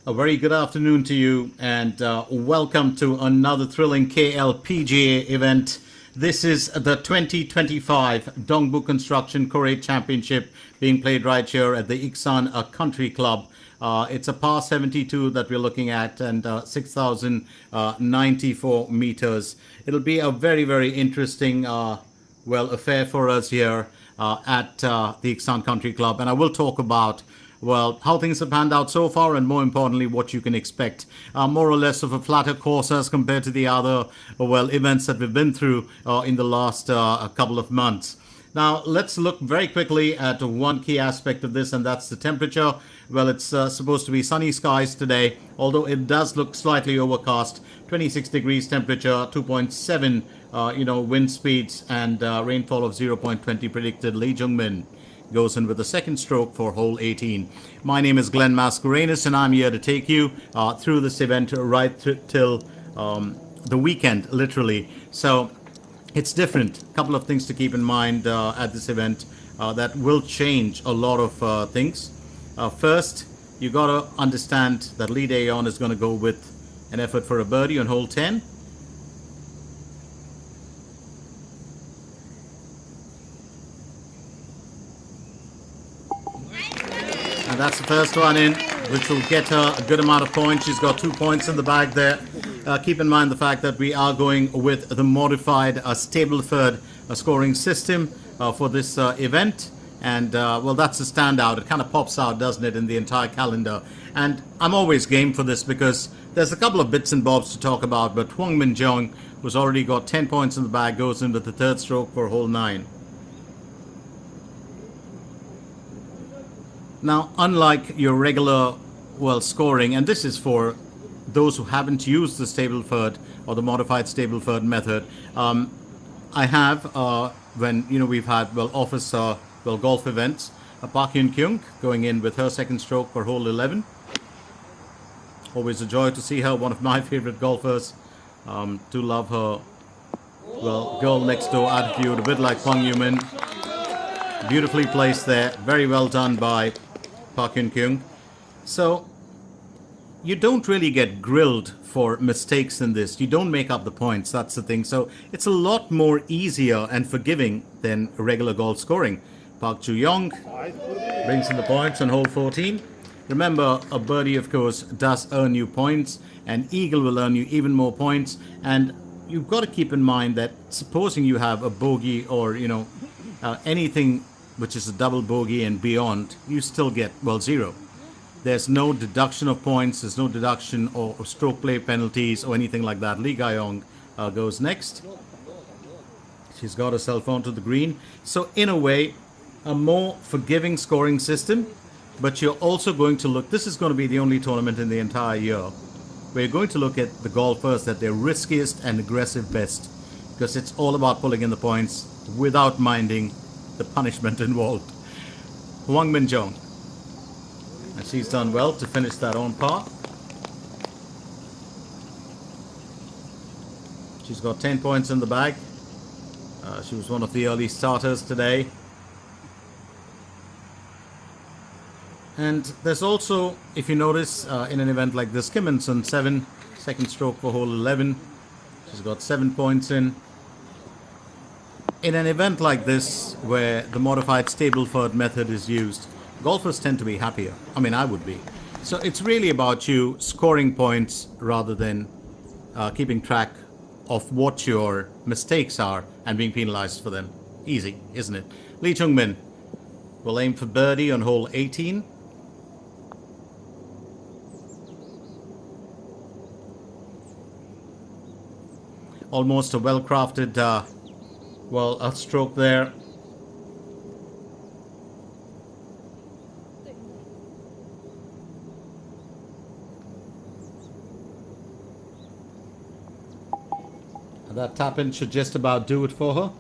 A very good afternoon to you, and welcome to another thrilling KLPGA event. This is the 2025 Dongbu Construction KOREIT Championship being played right here at the Iksan Country Club. It's a par 72 that we're looking at, and 6,094 meters. It'll be a very, very interesting affair for us here at the Iksan Country Club, and I will talk about how things have panned out so far, and more importantly, what you can expect. More or less of a flatter course as compared to the other, events that we've been through in the last couple of months. Now, let's look very quickly at one key aspect of this, and that's the temperature. Well, it's supposed to be sunny skies today, although it does look slightly overcast. 26 degrees temperature, 2.7, wind speeds, and rainfall of 0.20 predicted. Lee Jung-min goes in with the second stroke for hole 18. My name is Glenn Mascarenas, and I'm here to take you through this event right till the weekend, literally. So it's different. A couple of things to keep in mind at this event that will change a lot of things. First, you got to understand that Lee Dae-yeon is going to go with an effort for a birdie on hole 10. And that's the first one in, which will get her a good amount of points. She's got 2 points in the bag there. Keep in mind the fact that we are going with the modified Stableford scoring system for this event. And, that's a standout. It kind of pops out, doesn't it, in the entire calendar. And I'm always game for this because there's a couple of bits and bobs to talk about. But Hwang Min-jeong, who's already got 10 points in the bag, goes in with the third stroke for hole 9. Now, unlike your regular, scoring, and this is for those who haven't used the Stableford or the modified Stableford method, I have, when, we've had, office, golf events, Park Hyun-kyung going in with her second stroke for hole 11. Always a joy to see her, one of my favorite golfers. Do love her, girl next door attitude, a bit like Hwang Yoo-min. Beautifully placed there, very well done by Park Hyun-kyung. So you don't really get grilled for mistakes in this. You don't make up the points. That's the thing. So it's a lot more easier and forgiving than regular golf scoring. Park Ju-young brings in the points on hole 14. Remember, a birdie, of course, does earn you points, and eagle will earn you even more points. And you've got to keep in mind that supposing you have a bogey or, anything which is a double bogey and beyond, you still get, 0. There's no deduction of points, there's no deduction or stroke play penalties or anything like that. Lee Ga-young goes next. She's got herself onto the green. So in a way, a more forgiving scoring system, but you're also going to look, this is going to be the only tournament in the entire year where you're going to look at the golfers at their riskiest and aggressive best, because it's all about pulling in the points without minding the punishment involved. Hwang Min-jeong, and she's done well to finish that on par. She's got 10 points in the bag. She was one of the early starters today. And there's also, if you notice, in an event like this, Kim In-sun, second stroke for hole 11. She's got 7 points in. In an event like this, where the modified Stableford method is used, golfers tend to be happier. I mean, I would be. So it's really about you scoring points rather than keeping track of what your mistakes are and being penalized for them. Easy, isn't it? Lee Jung-min will aim for birdie on hole 18. Almost a well-crafted a stroke there. And that tap-in should just about do it for her.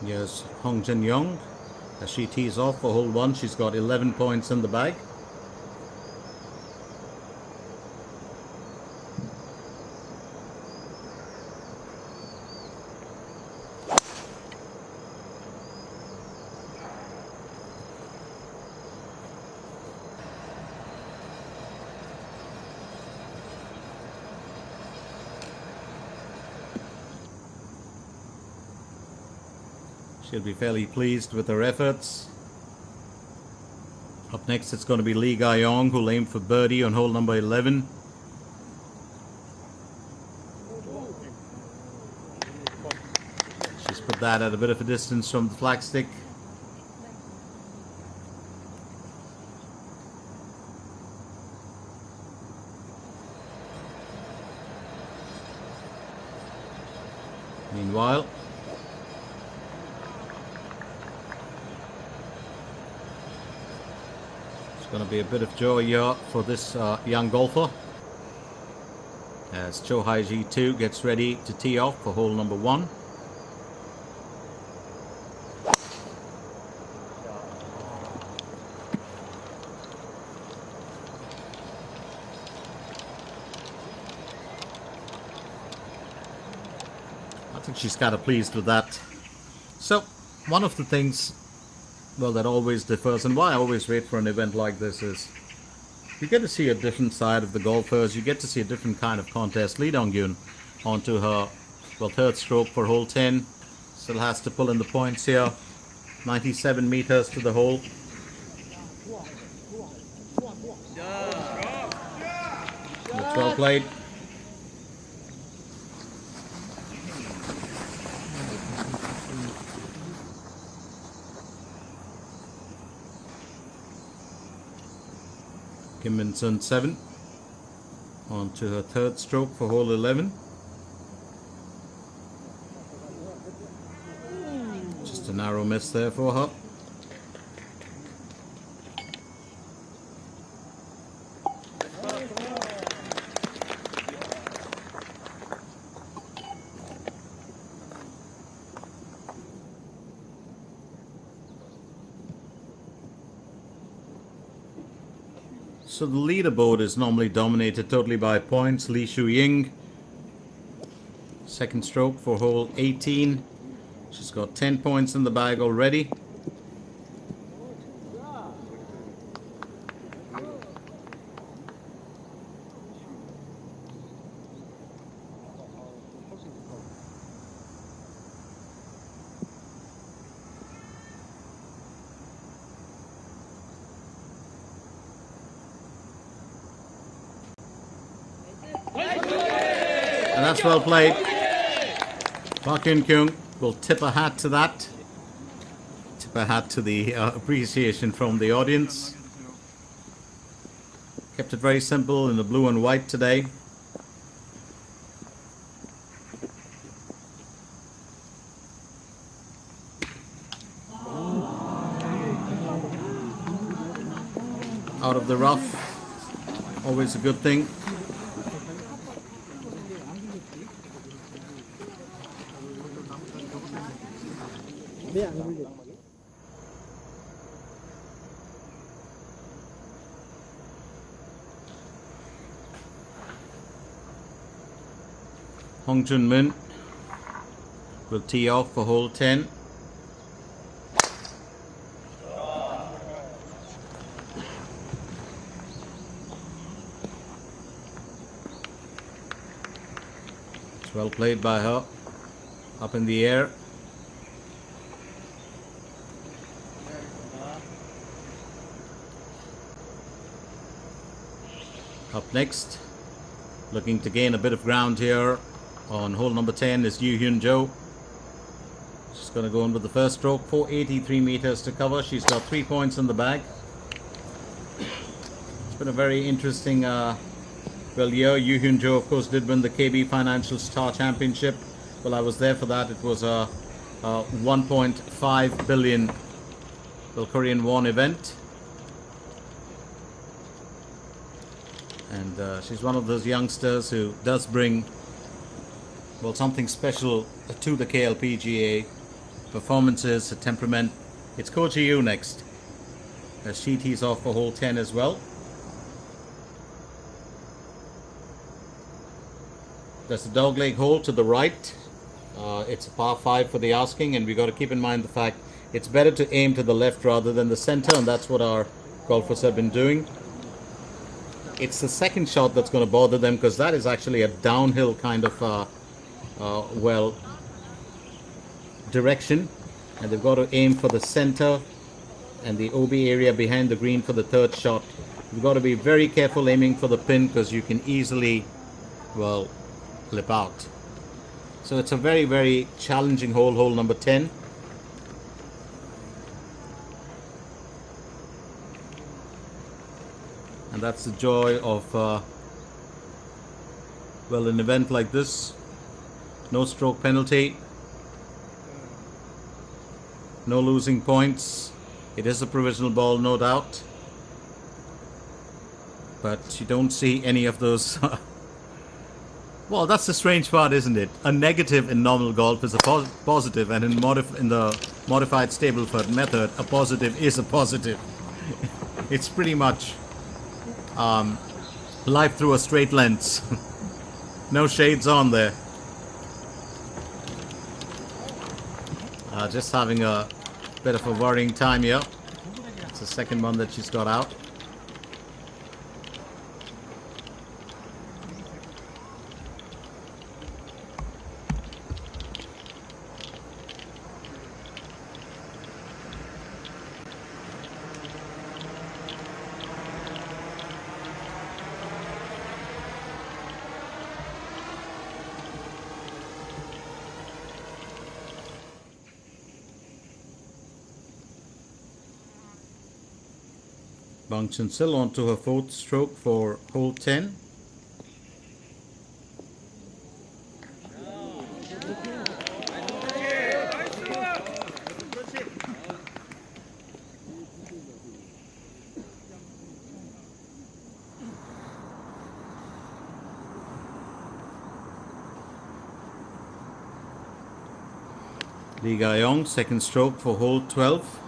Here's Hong Jin Young as she tees off for hole 1. She's got 11 points in the bag. She'll be fairly pleased with her efforts. Up next, it's going to be Lee Ga-yong, who'll aim for birdie on hole number 11. She's put that at a bit of a distance from the flagstick. Meanwhile, going to be a bit of joy here for this young golfer as Cho Hai-ji 2 gets ready to tee off for hole number 1. I think she's kind of pleased with that. So one of the things, well, that always differs, and why I always wait for an event like this, is you get to see a different side of the golfers. You get to see a different kind of contest. Lee Dong-gyun onto her, well, third stroke for hole 10. Still has to pull in the points here. 97 meters to the hole. That's well played. Kim Min-sun 7 on to her third stroke for hole 11. Just a narrow miss there for her. So the leaderboard is normally dominated totally by points. Lee Shu-ying, second stroke for hole 18. She's got 10 points in the bag already. And that's well played. Park Hyun-kyung will tip a hat to that. Tip a hat to the appreciation from the audience. Kept it very simple in the blue and white today. Out of the rough, always a good thing. Hong Jun-min will tee off for hole 10. It's well played by her. Up in the air. Up next, looking to gain a bit of ground here on hole number 10 is Yoo Hyun-jo. She's going to go in with the first stroke, 483 meters to cover. She's got 3 points in the bag. It's been a very interesting year. Yoo Hyun-jo, of course, did win the KB Financial Star Championship. Well, I was there for that. It was a 1.5 billion Korean won event. And she's one of those youngsters who does bring, well, something special to the KLPGA. performances, her temperament. It's Coach EU next, as she tees off for hole 10 as well. There's the dogleg hole to the right. It's a par 5 for the asking, and we got to keep in mind the fact it's better to aim to the left rather than the center, and that's what our golfers have been doing. It's the second shot that's going to bother them, because that is actually a downhill kind of direction, and they've got to aim for the center and the OB area behind the green for the third shot. You've got to be very careful aiming for the pin, because you can easily, well, flip out. So it's a very, very challenging hole, hole number 10. And that's the joy of, well, an event like this. No stroke penalty. No losing points. It is a provisional ball, no doubt. But you don't see any of those. Well, that's the strange part, isn't it? A negative in normal golf is a positive, and in the modified Stableford method, a positive is a positive. It's pretty much life through a straight lens. No shades on there. Just having a bit of a worrying time here. It's the second one that she's got out. Bang Chen-sil onto her fourth stroke for hole 10. Lee Ga-yong, second stroke for hole 12.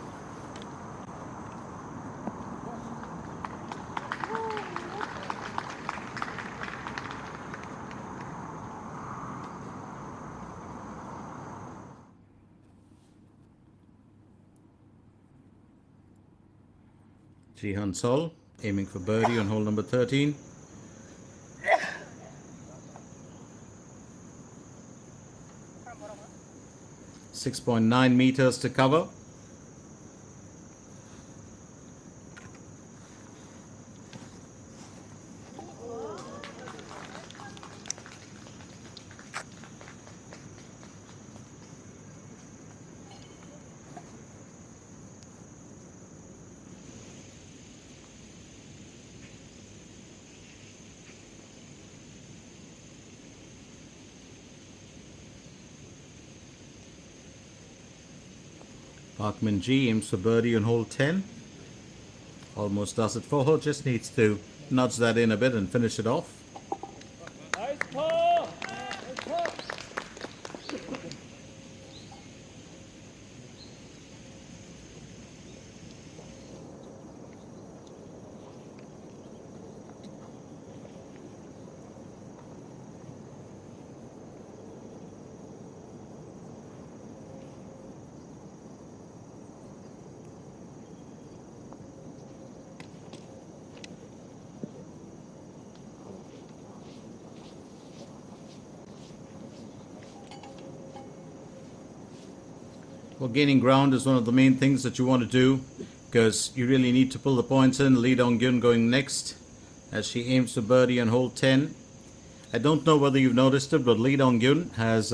Jihan Sol aiming for birdie on hole number 13. .9 meters to cover. Park Min-ji aims for birdie on hole 10. Almost does it for her, just needs to nudge that in a bit and finish it off. Well, gaining ground is one of the main things that you want to do, because you really need to pull the points in. Lee Dong-gyun going next as she aims for birdie on hole 10. I don't know whether you've noticed it, but Lee Dong-gyun has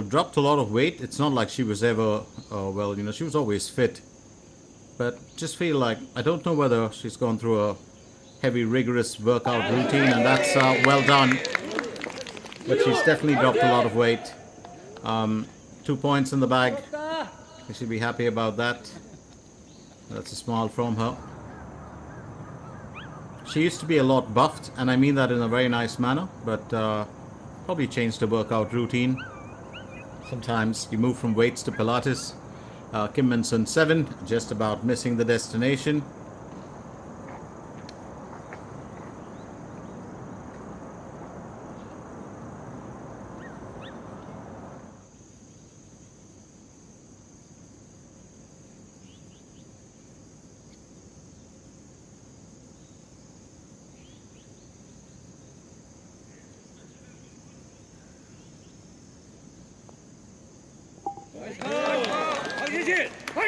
dropped a lot of weight. It's not like she was ever, she was always fit. But just feel like, I don't know whether she's gone through a heavy, rigorous workout routine, and that's well done. But she's definitely dropped a lot of weight. 2 points in the bag. You should be happy about that. That's a smile from her. She used to be a lot buffed, and I mean that in a very nice manner, but probably changed her workout routine. Sometimes you move from weights to Pilates. Kim Min-sun 7, just about missing the destination.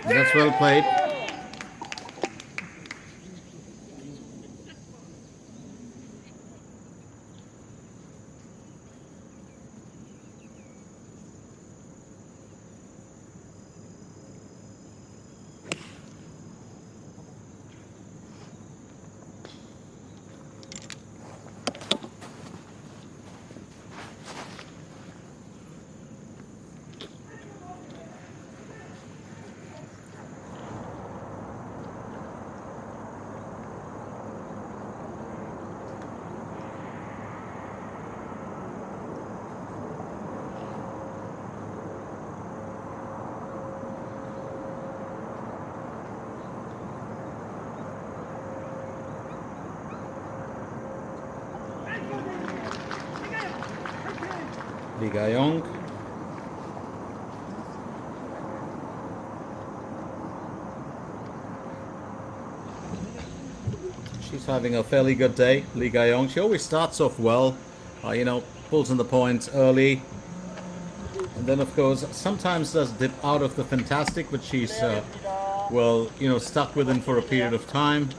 That's well played. Lee Ga-young. She's having a fairly good day, Lee Ga-young. She always starts off well, pulls in the points early. And then, of course, sometimes does dip out of the fantastic, but she's, stuck with him for a period of time.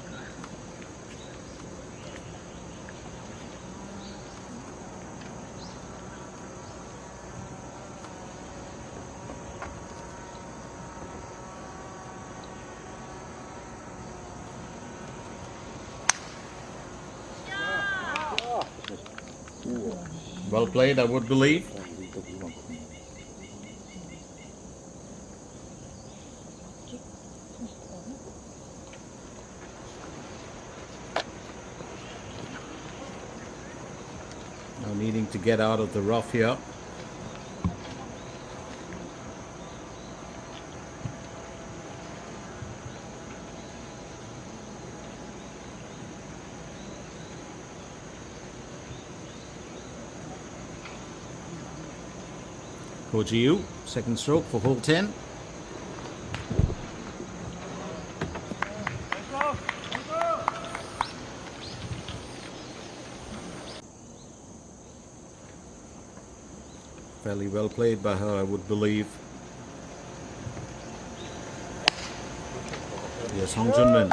Well played, I would believe. Now needing to get out of the rough here. Ko Ji-woo, second stroke for hole 10. Fairly well played by her, I would believe. Yes, Hong Junmin.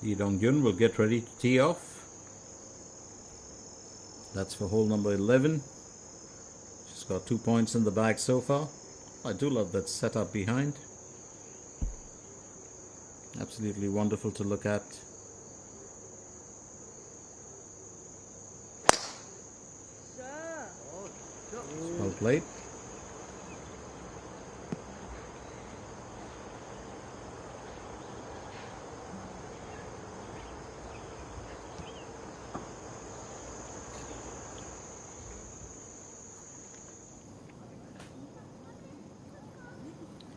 Lee Dong-gyun will get ready to tee off. That's for hole number 11. She's got 2 points in the bag so far. I do love that setup behind. Absolutely wonderful to look at. Well played.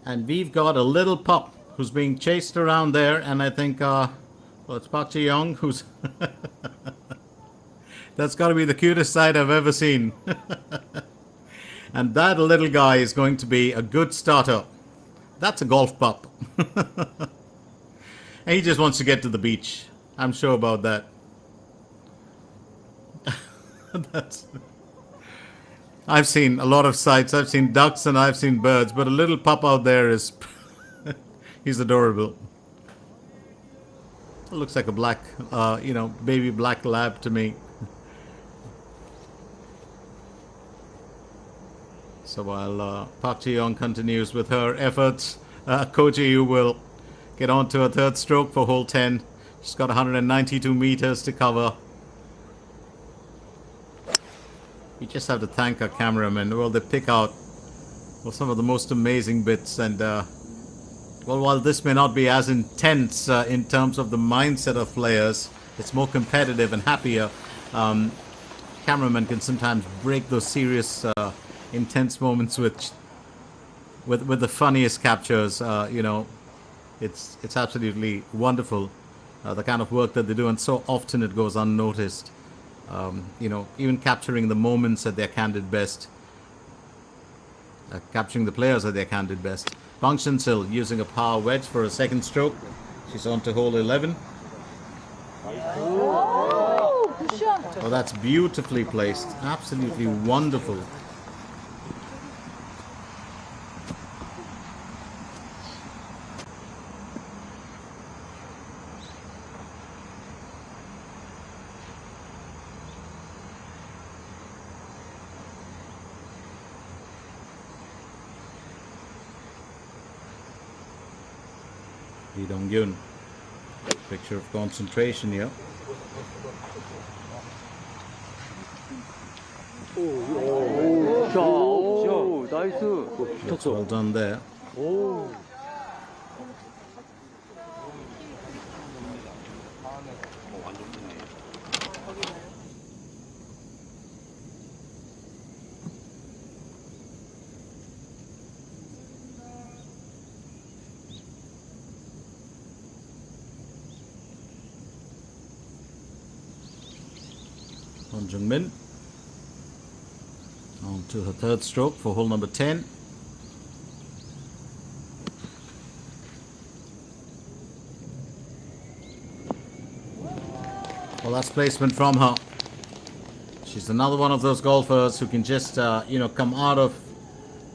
And we've got a little pup who's being chased around there, and I think, it's Park Ji-young who's... That's got to be the cutest sight I've ever seen. And that little guy is going to be a good starter. That's a golf pup. And he just wants to get to the beach. I'm sure about that. I've seen a lot of sights. I've seen ducks and I've seen birds, but a little pup out there is... he's adorable. It looks like a black, baby black lab to me. So while Park Ji-young continues with her efforts, Ko Ji-woo will get on to a third stroke for hole 10. She's got 192 meters to cover. You just have to thank our cameramen. Well, they pick out some of the most amazing bits. And well, while this may not be as intense in terms of the mindset of players, it's more competitive and happier. Cameramen can sometimes break those serious, intense moments with the funniest captures. You know, it's absolutely wonderful, the kind of work that they do, and so often it goes unnoticed. You know, even capturing the moments at their candid best, capturing the players at their candid best. Bang Sil using a power wedge for a second stroke. She's on to hole 11. Oh, that's beautifully placed. Absolutely wonderful. Lee Dong-gyun. Picture of concentration here. 오, 나이스. That's well done there. 오. Won Jung-min on to her third stroke for hole number 10. Well, that's placement from her. She's another one of those golfers who can just, you know, come out of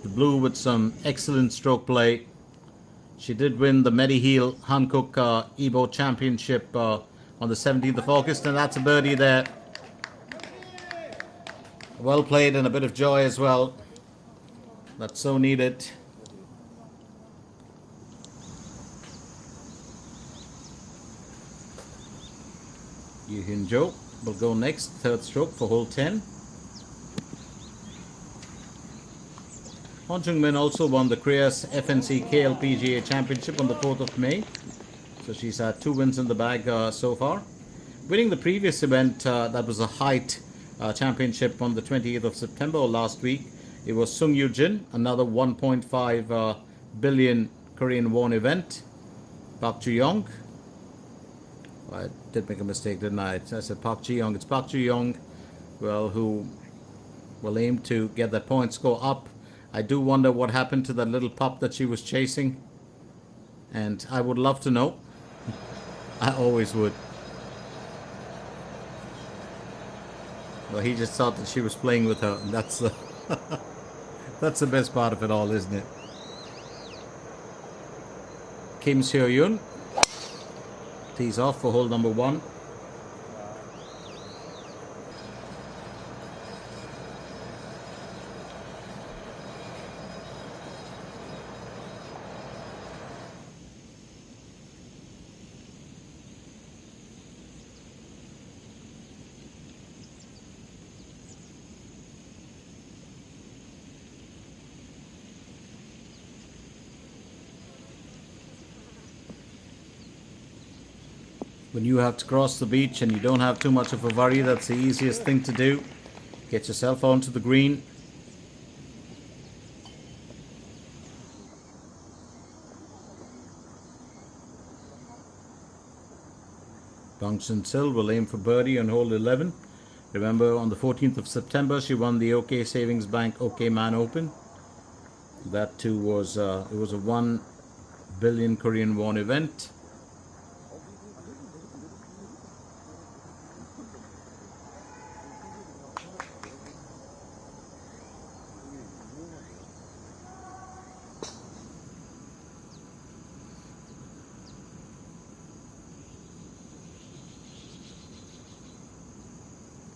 the blue with some excellent stroke play. She did win the Mediheal Hankook EBO Championship on the 17th of August, and that's a birdie there. Well played, and a bit of joy as well. That's so needed. Yoo Hyun Jo will go next, third stroke for hole 10. Hon Jung-min also won the Korea's FNC KLPGA Championship on the 4th of May. So she's had 2 wins in the bag so far. Winning the previous event, that was a height championship on the 20th of September last week. It was Sung Yoo Jin, another 1.5 billion Korean won event. Park Ju-young. I did make a mistake, didn't I? I said Park Ji-young. It's Park Ju-young, well, who will aim to get that point score up. I do wonder what happened to that little pup that she was chasing, and I would love to know. I always would. Well, he just thought that she was playing with her, and that's the that's the best part of it all, isn't it? Kim Seo-yoon tees off for hole number 1. When you have to cross the beach and you don't have too much of a worry, that's the easiest thing to do. Get yourself onto the green. Bang Sil will aim for birdie on hole 11. Remember, on the 14th of September, she won the OK Savings Bank OK Man Open. That too was it was a 1 billion Korean won event.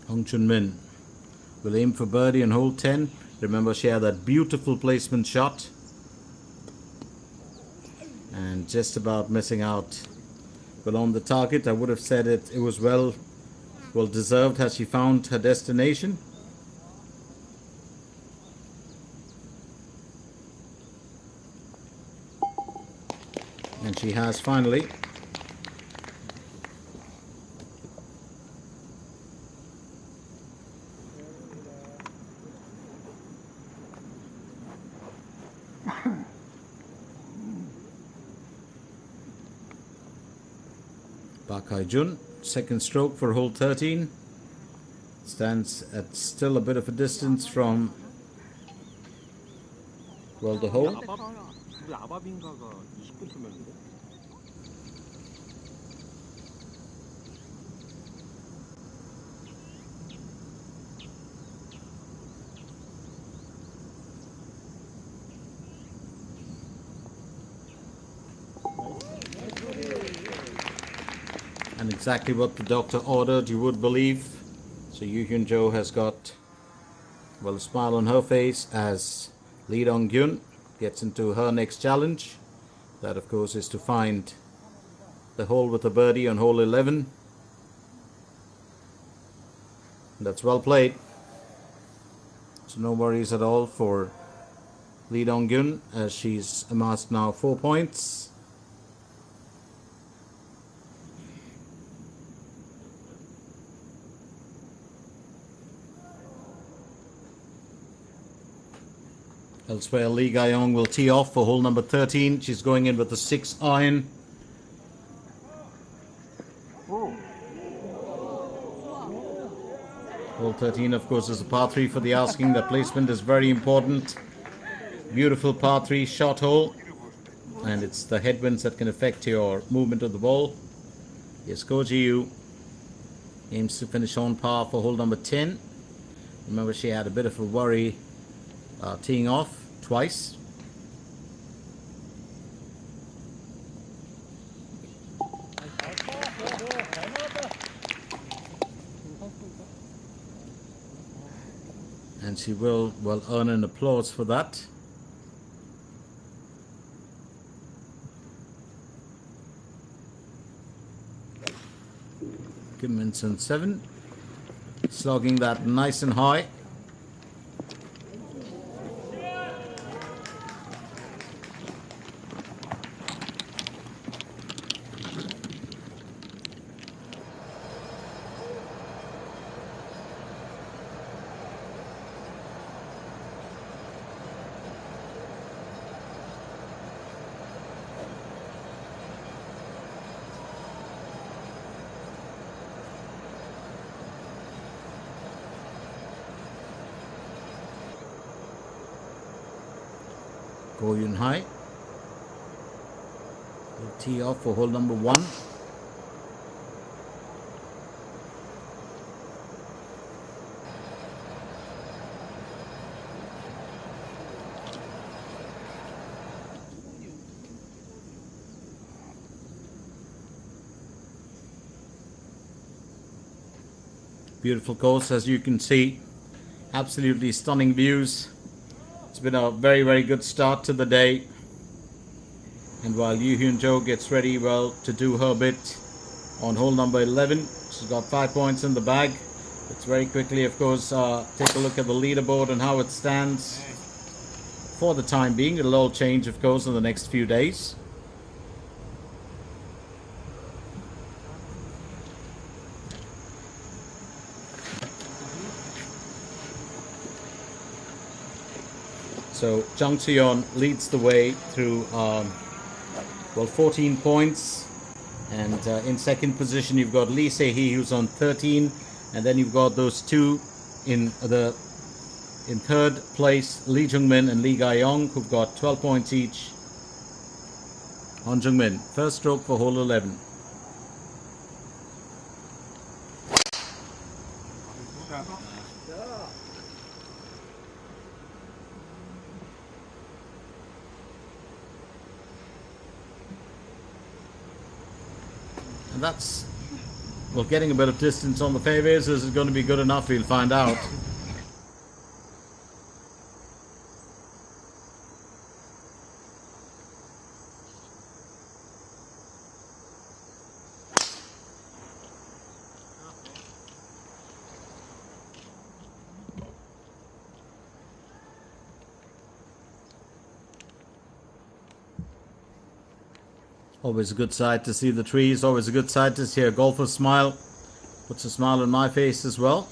Hong Chun-min will aim for birdie on hole 10. Remember, she had that beautiful placement shot and just about missing out. Well, on the target, I would have said it was well deserved. Has she found her destination? she has finally. Park Hae-jun, second stroke for hole 13. Stands at still a bit of a distance from, well, the hole. 우리 아바빈가가 20분 투명인데? And exactly what the doctor ordered, you would believe. So Yoo Hyun-jo has got, well, a smile on her face as Lee Dong-gyun gets into her next challenge. That, of course, is to find the hole with a birdie on hole 11. That's well played. So no worries at all for Lee Dong-gyun as she's amassed now 4 points. Elsewhere, Lee Ga-young will tee off for hole number 13. She's going in with a 6 iron. Hole 13, of course, is a par 3 for the asking. The placement is very important. Beautiful par 3 shot hole. And it's the headwinds that can affect your movement of the ball. Yes, Ko Ji-yu aims to finish on par for hole number 10. Remember, she had a bit of a worry teeing off twice. And she will, well, earn an applause for that. Kim Min-sun 7, slogging that nice and high. Go Yun Hai will tee off for hole number 1. Beautiful course, as you can see. Absolutely stunning views. It's been a very, very good start to the day. And while Yoo Hyun-jo gets ready, well, to do her bit on hole number 11, she's got 5 points in the bag. Let's very quickly, of course, take a look at the leaderboard and how it stands for the time being. It'll all change, of course, in the next few days. So Jung Seon leads the way through, well, 14 points. And in second position, you've got Lee Se-hee, who's on 13. And then you've got those two in third place, Lee Jung-min and Lee Ga-young, who've got 12 points each. On Jung-min, first stroke for hole 11. And that's, well, getting a bit of distance on the fairways. Is it going to be good enough? We'll find out. Always a good sight to see the trees. Always a good sight to see a golfer smile. Puts a smile on my face as well.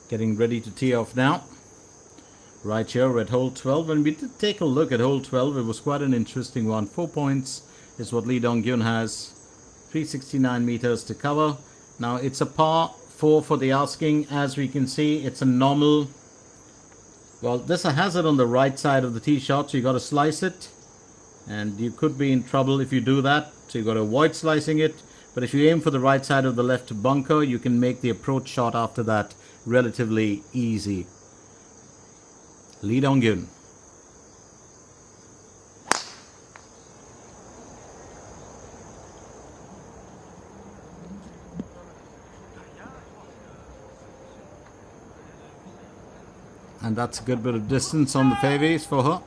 Getting ready to tee off now. Right here at hole 12. When we did take a look at hole 12, it was quite an interesting one. 4 points is what Lee Dong-gyun has. 369 meters to cover. Now it's a par 4 for the asking. As we can see, it's a normal. Well, this has it on the right side of the tee shot, so you got to slice it. And you could be in trouble if you do that. So you got to avoid slicing it. But if you aim for the right side of the left bunker, you can make the approach shot after that relatively easy. Lee Dong-gyun. And that's a good bit of distance on the fairways for her.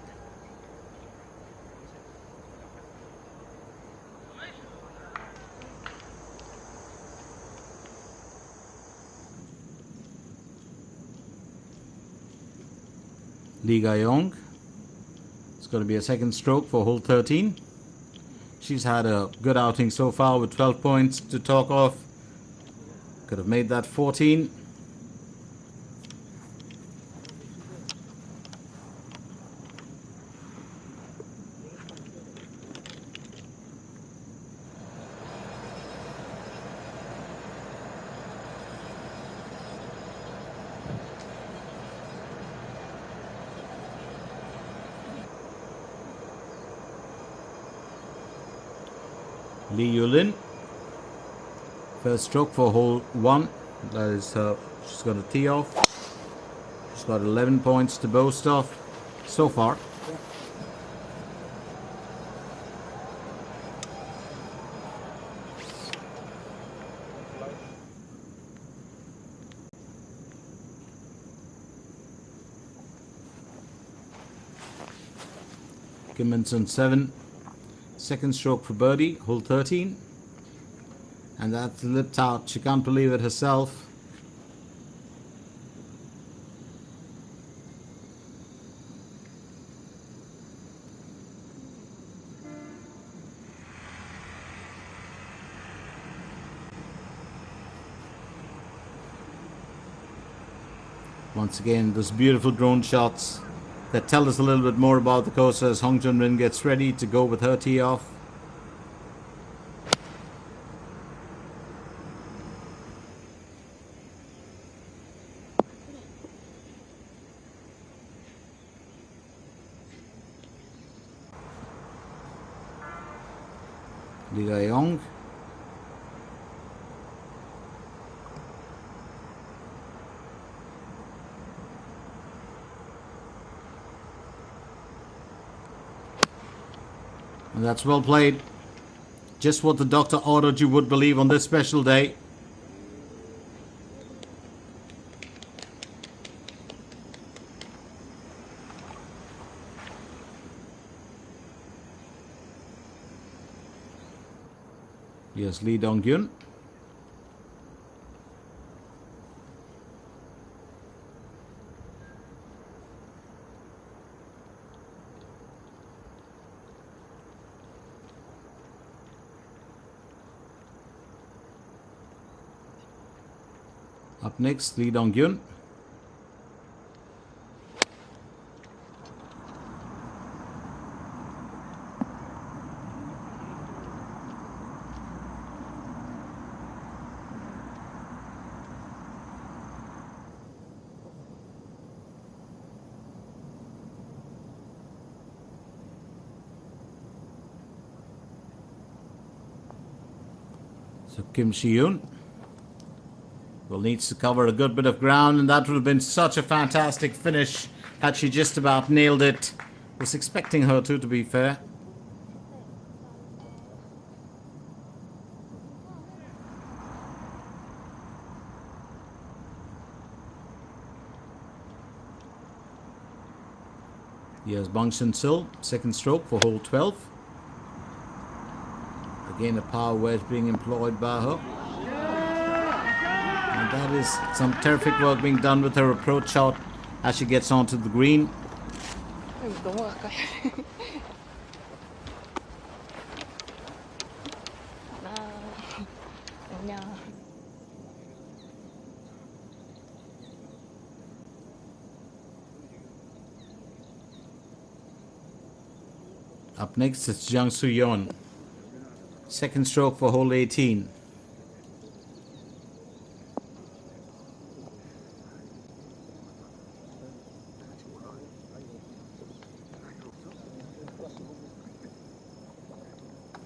Lee Ga-young. It's going to be a second stroke for hole 13. She's had a good outing so far with 12 points to talk of. Could have made that 14. Lee Yulin, first stroke for hole 1. That is she's got a tee off. She's got 11 points to boast of so far. Kimmonson 7. Second stroke for birdie, hole 13. And that's lipped out. She can't believe it herself. Once again, those beautiful drone shots that tell us a little bit more about the course as Hong Jun-rin gets ready to go with her tee off. Lee Ga-young. And that's well played. Just what the doctor ordered you would believe on this special day. Yes, Lee Dong-gyun. Up next, Lee Dong-gyun. So Kim Si-yoon will needs to cover a good bit of ground, and that would have been such a fantastic finish had she just about nailed it. Was expecting her to be fair. Here's Bang Shin-sil, second stroke for hole 12. The Again, a power wedge being employed by her. And that is some terrific work being done with her approach shot as she gets onto the green. 너무 가까이. 안녕. Up next is Jang Soo-yeon. Second stroke for hole 18.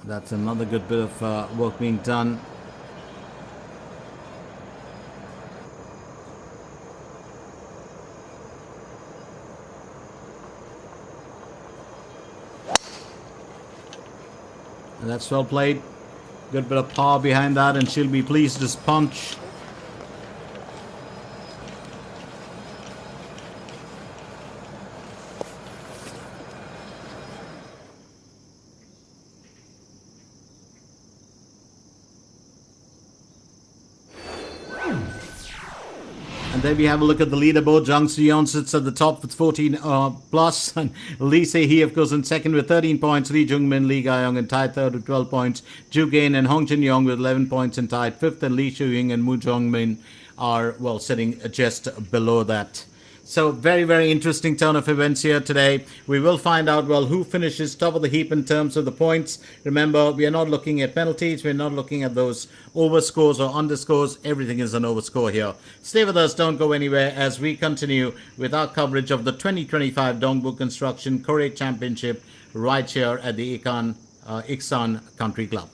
That's another good bit of work being done. And that's well played. Good bit of power behind that, and she'll be pleased to punch. And there we have a look at the leaderboard. Jang Soo-yeon sits at the top with 14 plus. And Lee Se-hee, of course, in second with 13 points. Lee Jung-min, Lee Ga-young in tied third with 12 points. Ju Gain and Hong Jin-young with 11 points in tied fifth. And Lee Shu-ying and Moo Jong-min are, well, sitting just below that. So very, very interesting turn of events here today. We will find out, well, who finishes top of the heap in terms of the points. Remember, we are not looking at penalties. We're not looking at those overscores or underscores. Everything is an overscore here. Stay with us. Don't go anywhere as we continue with our coverage of the 2025 Dongbu Construction KOREIT Championship right here at the Iksan Country Club.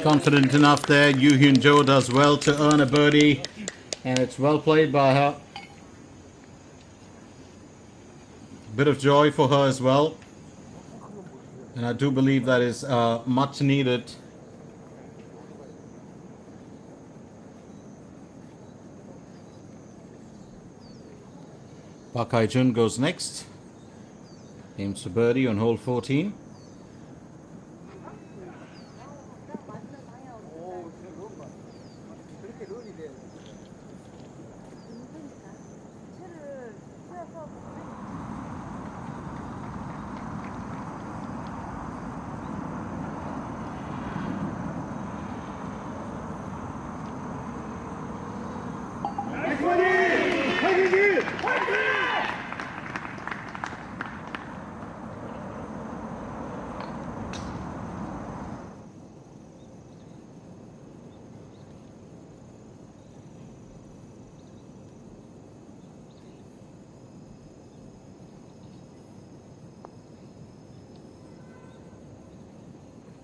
Confident enough there. Yu Hyun Jo does well to earn a birdie, and it's well played by her. Bit of joy for her as well, and I do believe that is much needed. Park Hae-jun goes next. Aims for birdie on hole 14.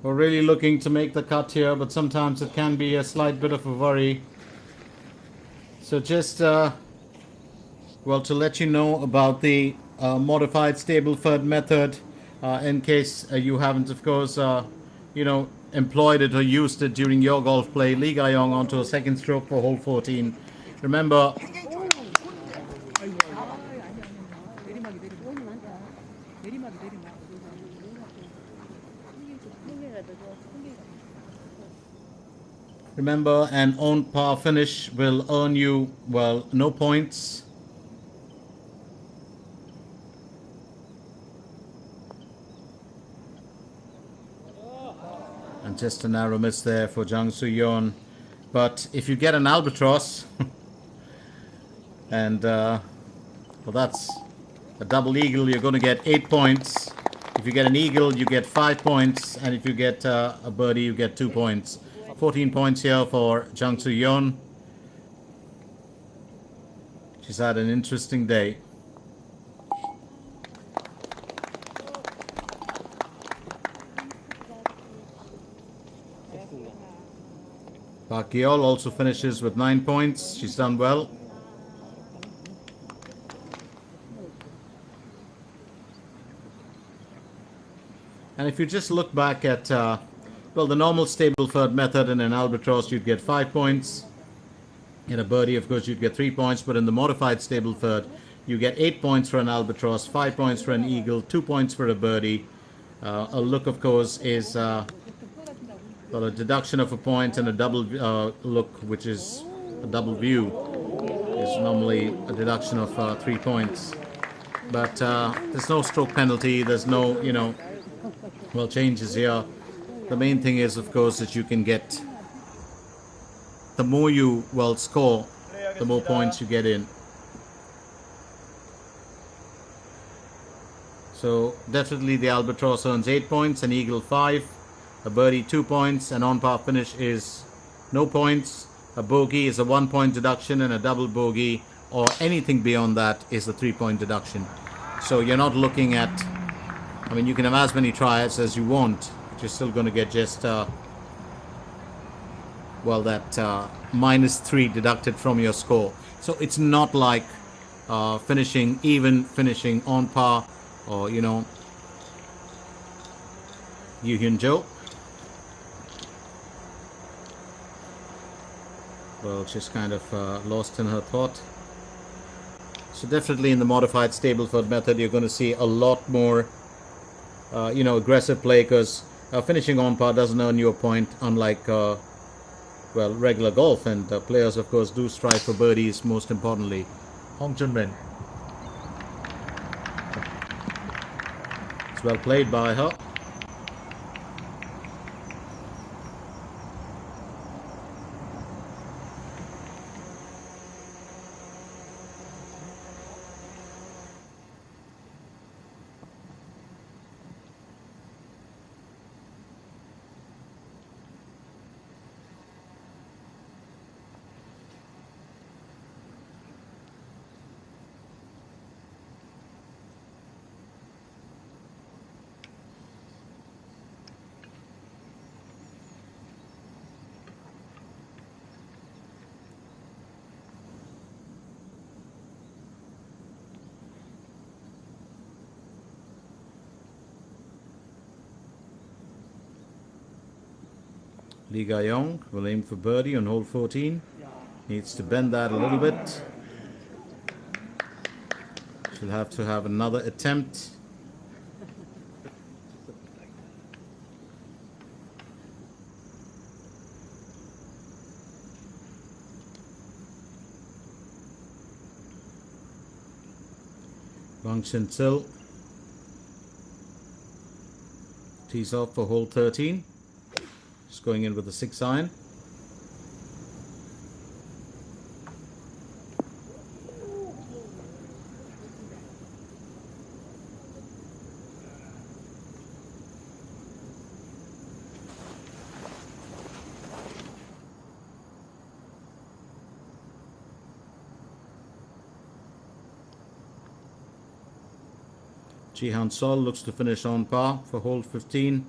We're really looking to make the cut here, but sometimes it can be a slight bit of a worry. So just, well, to let you know about the modified Stableford method, in case you haven't, of course, employed it or used it during your golf play. Lee Ga-yong onto a second stroke for hole 14. Remember, an on par finish will earn you, well, no points. And just a narrow miss there for Jang Soo-yeon. But if you get an albatross, and, well, that's a double eagle, you're going to get 8 points. If you get an eagle, you get 5 points. And if you get a birdie, you get 2 points. 14 points here for Jang Soo-yeon. She's had an interesting day. Park Yeol also finishes with 9 points. She's done well. And if you just look back at well, the normal Stableford method in an albatross, you'd get 5 points. In a birdie, of course, you'd get 3 points. But in the modified Stableford, you get 8 points for an albatross, 5 points for an eagle, 2 points for a birdie. A look, of course, is well, a deduction of a point, and a double look, which is a double view, is normally a deduction of 3 points. But there's no stroke penalty. There's no, well, changes here. The main thing is, of course, that you can get, the more you, well, score, the more points you get in. So definitely the albatross earns 8 points, an eagle 5, a birdie 2 points, an on-par finish is no points, a bogey is a 1 point deduction, and a double bogey or anything beyond that is a 3 point deduction. So you're not looking at, I mean, you can have as many tryouts as you want. You're still going to get just, well, that -3 deducted from your score. So it's not like finishing on par, or, Yu Hyun Jo. Well, she's kind of lost in her thought. So definitely in the modified Stableford method, you're going to see a lot more, aggressive play, because finishing on par doesn't earn you a point, unlike, well, regular golf. And players, of course, do strive for birdies, most importantly. Hong Jun-min. It's well played by her. Lee Ga-yong will aim for birdie on hole 14. Needs to bend that a little bit. She'll have to have another attempt. Wang Chin-sil tees off for hole 13. Just going in with a 6-iron. Jihan Sol looks to finish on par for hole 15.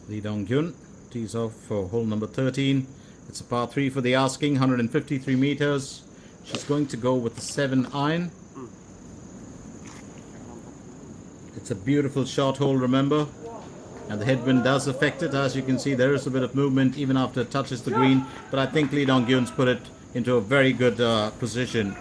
Lee Dong-gyun tees off for hole number 13. It's a par 3 for the asking, 153 meters. She's going to go with the 7-iron. It's a beautiful short hole, remember, and the headwind does affect it. As you can see, there is a bit of movement even after it touches the green, but I think Lee Dong-gyun's put it into a very good position.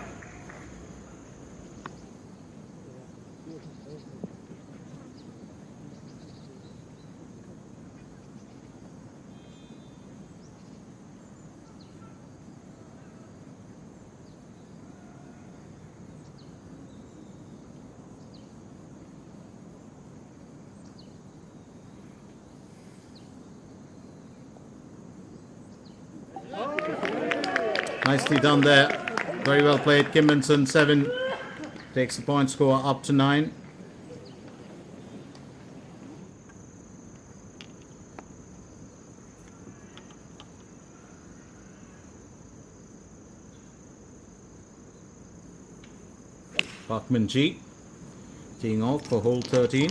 Nicely done there. Very well played. Kim Min-sun, 7. Takes the point score up to 9. Park Min-ji teeing off for hole 13.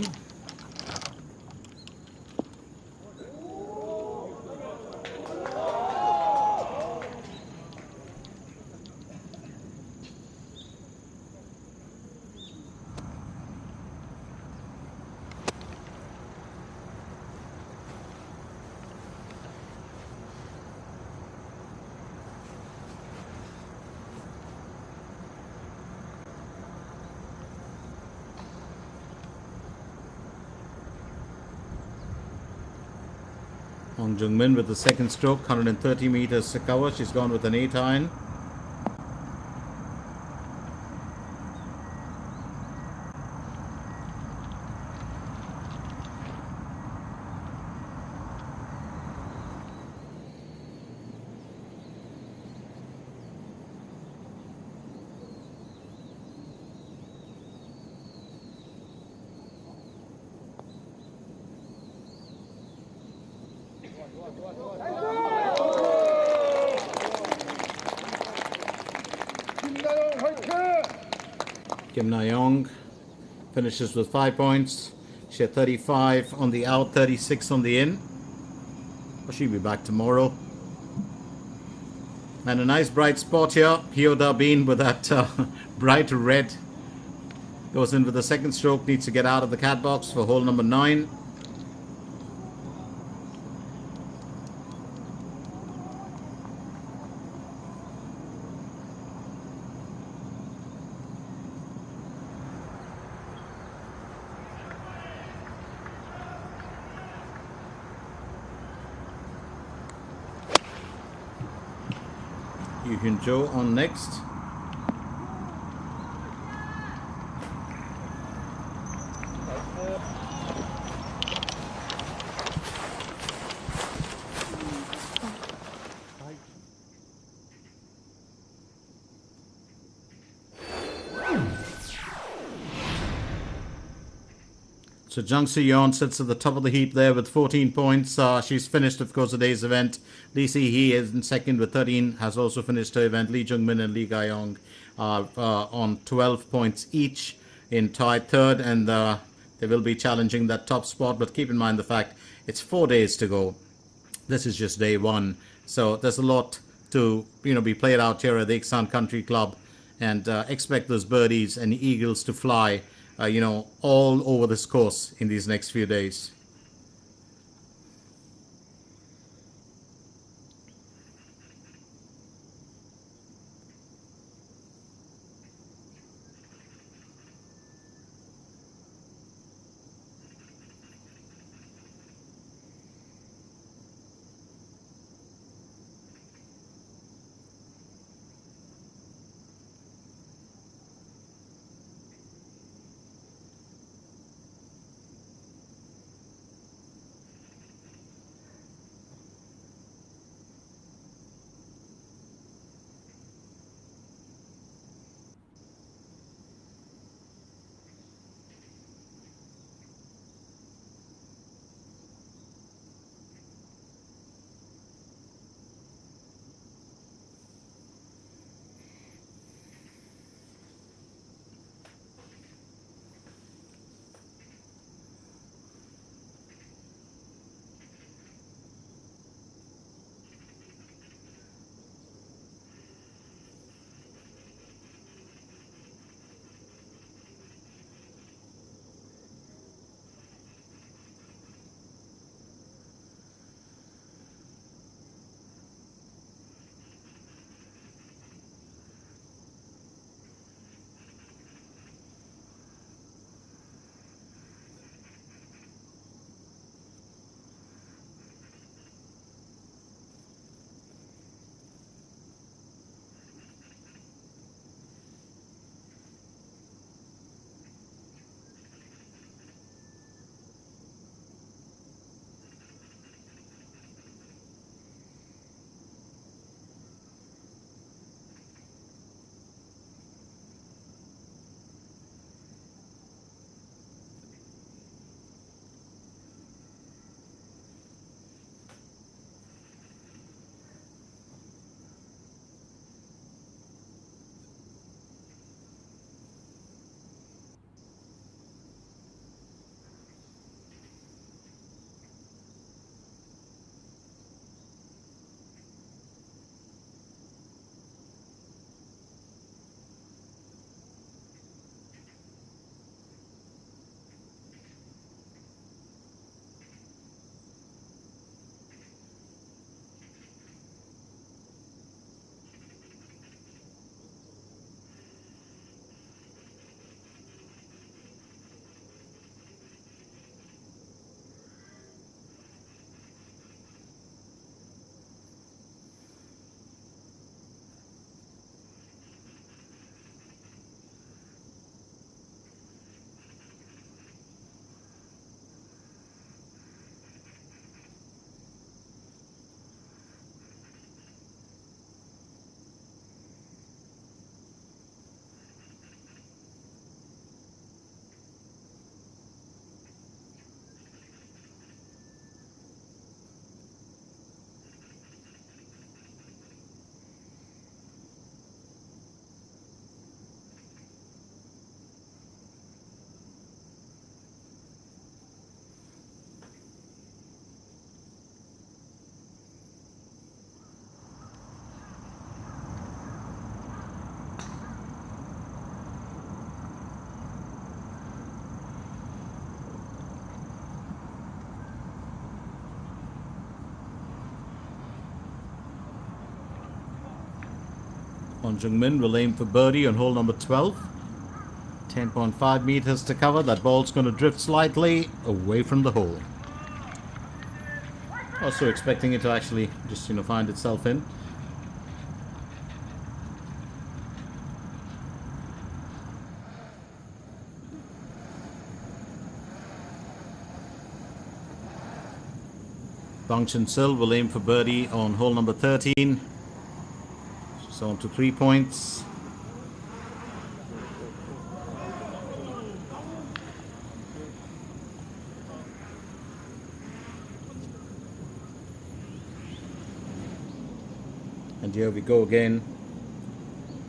Hong Jung-min with the second stroke, 130 meters to cover. She's gone with an 8-iron. Kim Na-young finishes with 5 points. She had 35 on the out, 36 on the in. Well, she'll be back tomorrow. And a nice bright spot here. Hyo Da-bin with that bright red. Goes in with the second stroke. Needs to get out of the cat box for hole number 9. Yu Hyun-jo on next. So Jung Si-yeon sits at the top of the heap there with 14 points. She's finished, of course, the day's event. Lee Si-hee is in second with 13, has also finished her event. Lee Jung-min and Lee Ga-yong are on 12 points each in tied third, and they will be challenging that top spot. But keep in mind the fact it's 4 days to go. This is just day one, so there's a lot to be played out here at the Iksan Country Club, and expect those birdies and eagles to fly all over this course in these next few days. Won Jung-min will aim for birdie on hole number 12. 10.5 meters to cover. That ball's going to drift slightly away from the hole. Also expecting it to actually just find itself in. Bang Chen-sil will aim for birdie on hole number 13. She's on to 3 points. here we go again.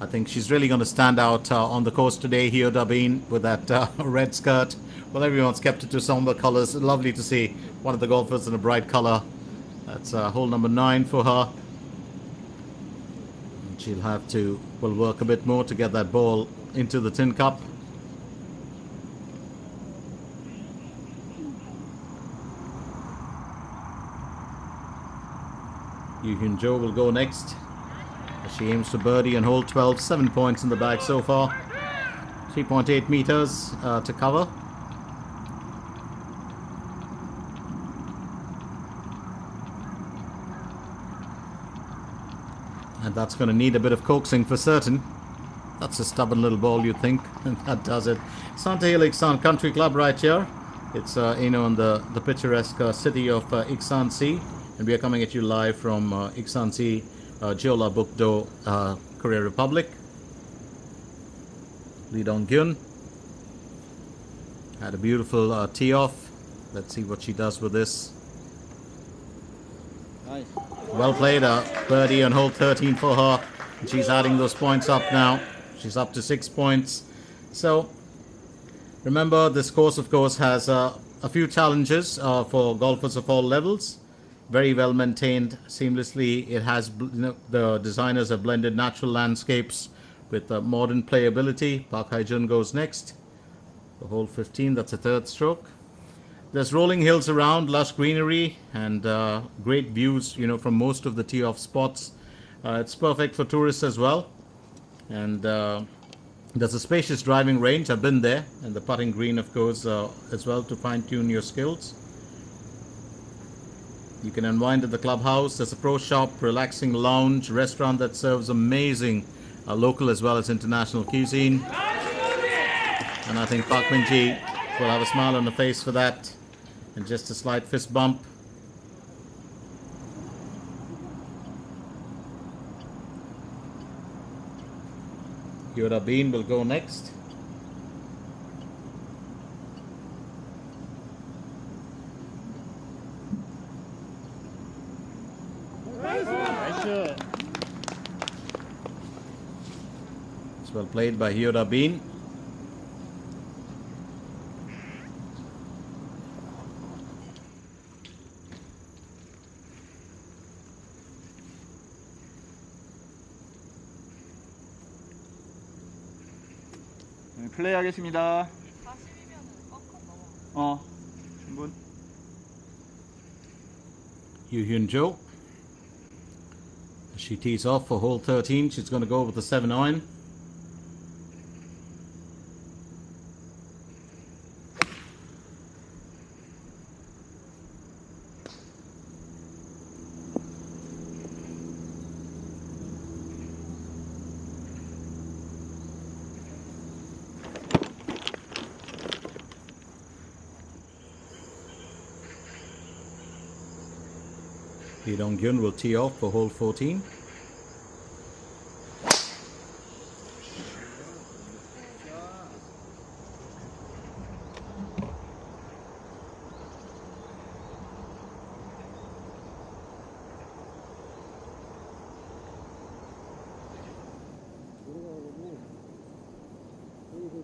I think she's really going to stand out on the course today, here, Dabin, with that red skirt. Well, everyone's kept it to somber colors. Lovely to see one of the golfers in a bright color. That's hole number 9 for her. And she'll have to, well, work a bit more to get that ball into the tin cup. Yu Hyun Jo will go next. She aims for birdie on hole 12. 7 points in the bag so far. 3.8 meters to cover. And that's going to need a bit of coaxing for certain. That's a stubborn little ball, you'd think. And that does it. Santa Ilixan Country Club right here. It's, in the picturesque city of Iksansi. And we are coming at you live from Iksansi, Jeolla Bukdo, Korea Republic. Lee Dong-gyun had a beautiful tee off. Let's see what she does with this. Nice. Well played, birdie on hole 13 for her. And she's adding those points up now. She's up to 6 points. So remember, this course, of course, has a few challenges for golfers of all levels. Very well maintained seamlessly. It has, the designers have blended natural landscapes with modern playability. Park Hae-jun goes next. The hole 15, that's a third stroke. There's rolling hills around, lush greenery, and great views, from most of the tee-off spots. It's perfect for tourists as well. And there's a spacious driving range. I've been there, and the putting green, of course, as well, to fine-tune your skills. You can unwind at the clubhouse. There's a pro shop, relaxing lounge, restaurant that serves amazing local as well as international cuisine. And I think Park Min-ji will have a smile on the face for that. And just a slight fist bump. Yoda Bean will go next. 나이스. It's well played by Yoda Bean. 네, 플레이하겠습니다. 40이면은 벙커 넘어. 충분. Yu Hyun Jo. She tees off for hole 13. She's going to go with the 7 iron. Lee Dong-gyun will tee off for hole 14.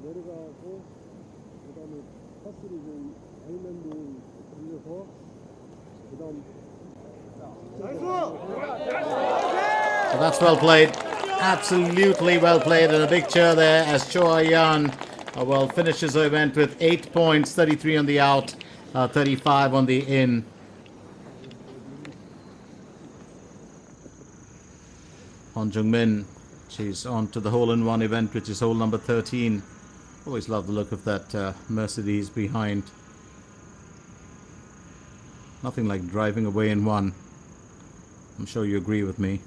내려가고 그다음에 파스를 좀 아일랜드 돌려서 그다음 So that's well played. Absolutely well played. And a big cheer there as Cho Yan finishes the event with 8 points, 33 on the out, 35 on the in. Hon Jung-min, she's on to the hole-in-one event, which is hole number 13. Always love the look of that Mercedes behind. Nothing like driving away in one. I'm sure you agree with me.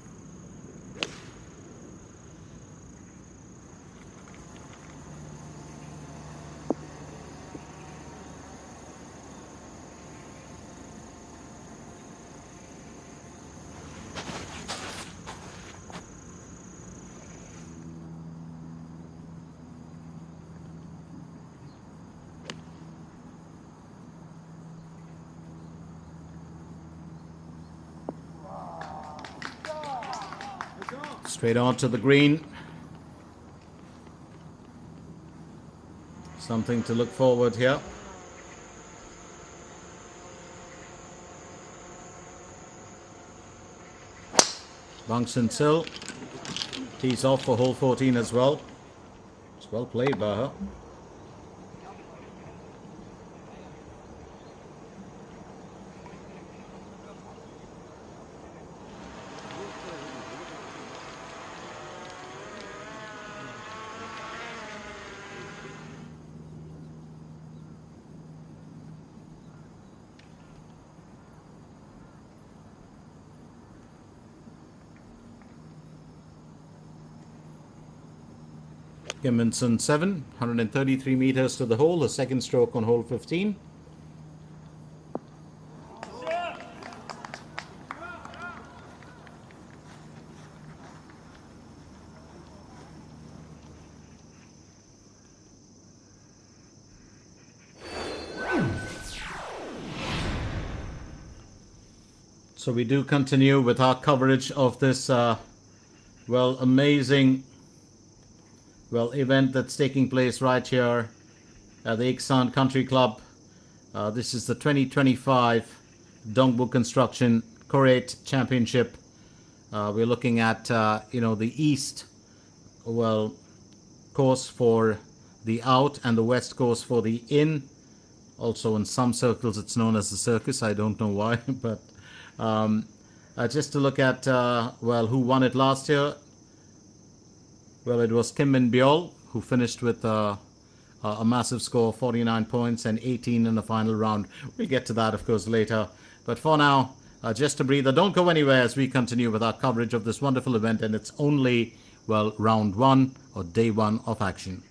Straight on to the green. Something to look forward here. Bungson Sill tees off for hole 14 as well. It's well played by her. Kimmonson 7, 133 meters to the hole, the second stroke on hole 15. So we do continue with our coverage of this, amazing event that's taking place right here at the Iksan Country Club. This is the 2025 Dongbu Construction KOREIT Championship. We're looking at the east course for the out and the west course for the in. Also in some circles it's known as the circus. I don't know why, but just to look at who won it last year. Well, it was Kim Min Byul who finished with a massive score of 49 points and 18 in the final round. We'll get to that, of course, later. But for now, just a breather. Don't go anywhere as we continue with our coverage of this wonderful event. And it's only, round one or day one of action.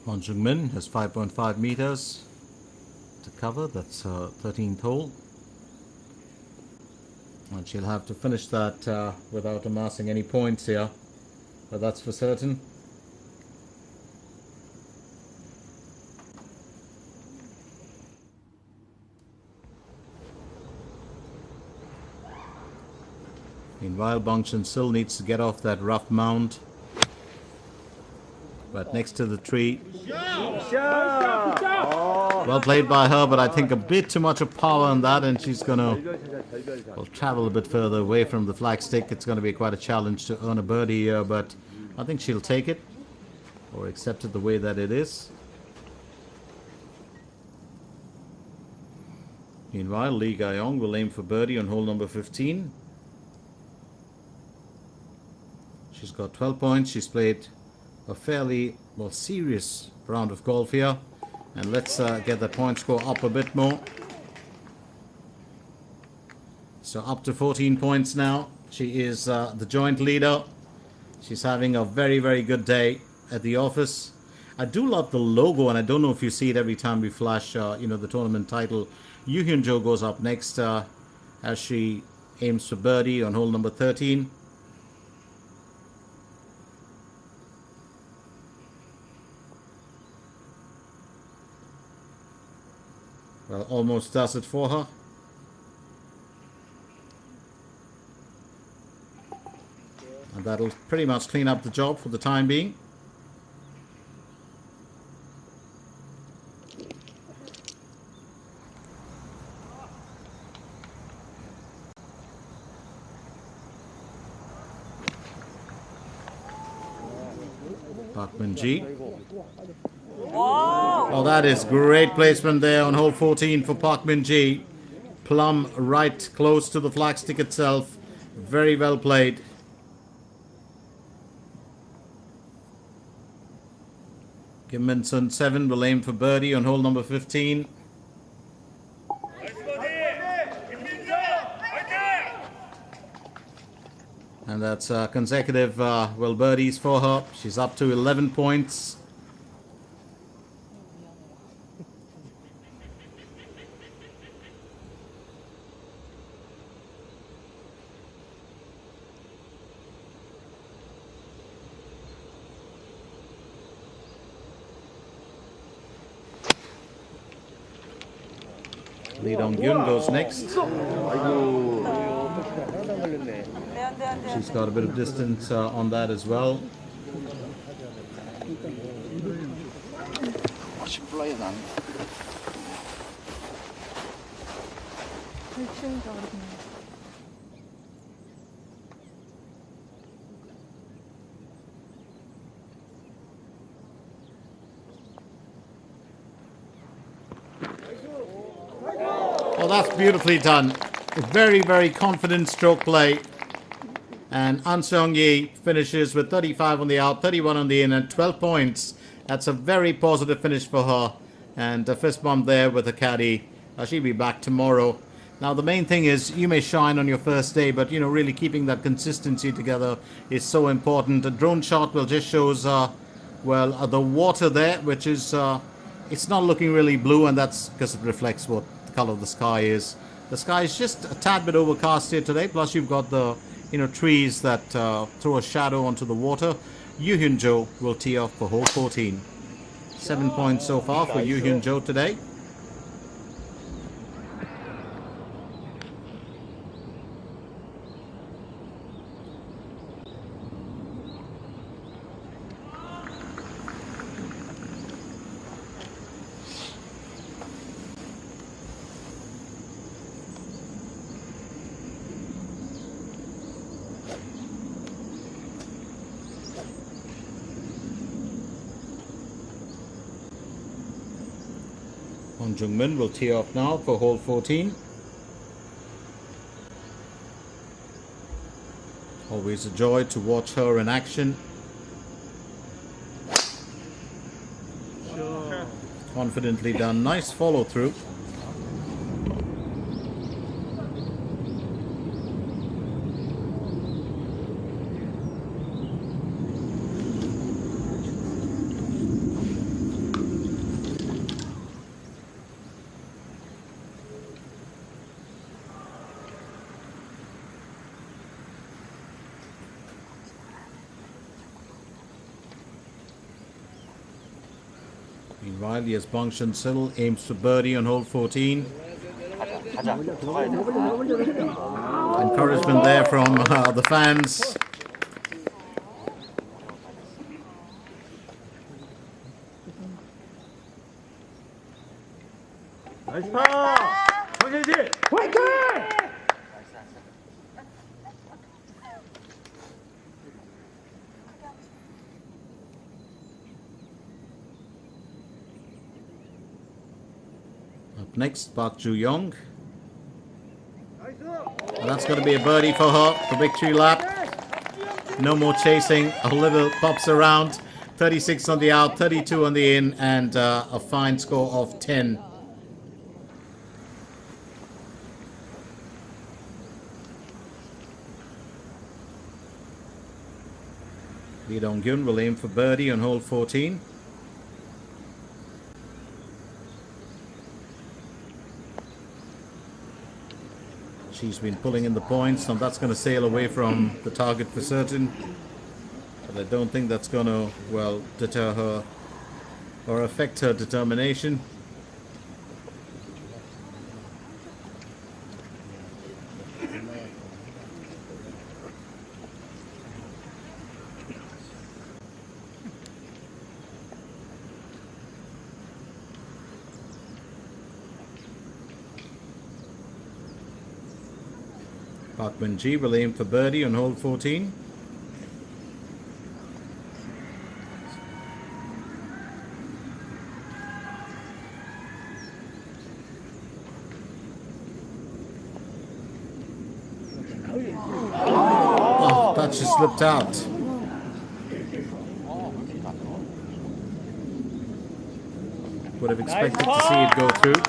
Won Jung Min has 5.5 meters to cover. That's her 13th hole. And she'll have to finish that without amassing any points here. But that's for certain. Meanwhile, Bangchan still needs to get off that rough mound. But next to the tree. Well played by her, but I think a bit too much of power on that, and she's going to travel a bit further away from the flagstick. It's going to be quite a challenge to earn a birdie here, but I think she'll take it or accept it the way that it is. Meanwhile, Lee Ga-yong will aim for birdie on hole number 15. She's got 12 points. She's played a fairly, well, serious round of golf here. And let's get the point score up a bit more. So up to 14 points now. She is the joint leader. She's having a very, very good day at the office. I do love the logo, and I don't know if you see it every time we flash, the tournament title. Yoo Hyun-jo goes up next as she aims for birdie on hole number 13. Well, almost does it for her. And that'll pretty much clean up the job for the time being. Park Min-ji. Oh, that is great placement there on hole 14 for Park Min-ji. Plumb right close to the flagstick itself. Very well played. Kim Min-sun 7 will aim for birdie on hole number 15. And that's consecutive birdies for her. She's up to 11 points. Lee Dong-gyun goes next. She's got a bit of distance on that as well. Oh, that's beautifully done. A very, very confident stroke play. And An Seong-yi finishes with 35 on the out, 31 on the in, and 12 points. That's a very positive finish for her. And a fist bump there with a caddy. She'll be back tomorrow. Now, the main thing is you may shine on your first day, but, really keeping that consistency together is so important. A drone shot will just shows, the water there, which is, it's not looking really blue, and that's because it reflects what the color of the sky is. The sky is just a tad bit overcast here today, plus you've got the trees that throw a shadow onto the water. Yoo Hyun-jo will tee off for hole 14. 7 points so far for Yoo Hyun-jo today. Hong Jung-min will tee off now for hole 14. Always a joy to watch her in action. Confidently done. Nice follow through. Meanwhile, yes, Bangchan still aims for birdie on hole 14. Encouragement there from the fans. 나이스 파! 정혜지! 화이팅! Up next, Park Ju-young. And that's going to be a birdie for her, the victory lap. No more chasing, a little pops around. 36 on the out, 32 on the in, and a fine score of 10. Lee Dong-gyun will aim for birdie on hole 14. She's been pulling in the points, and that's going to sail away from the target for certain. But I don't think that's going to, well, deter her or affect her determination. Park Min-ji will aim for birdie on hole 14. Oh, that just slipped out. Would have expected to see it go through.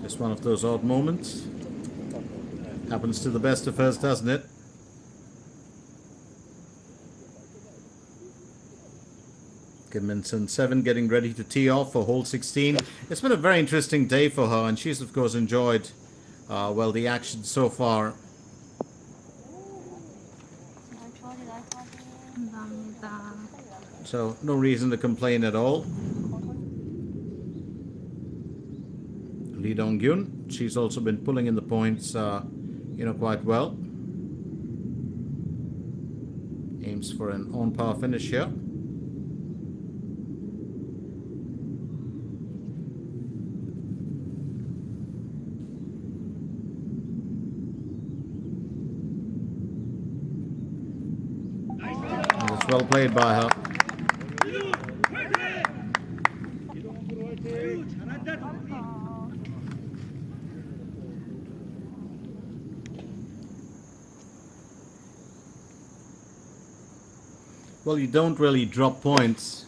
Just one of those odd moments. Happens to the best of us, doesn't it? Kim Min-sun 7 getting ready to tee off for hole 16. It's been a very interesting day for her, and she's of course enjoyed well, the action so far. 감사합니다. So no reason to complain at all. Lee Dong-gyun, she's also been pulling in the points, quite well. Aims for an on-par finish here. And it's well played by her. Well, you don't really drop points,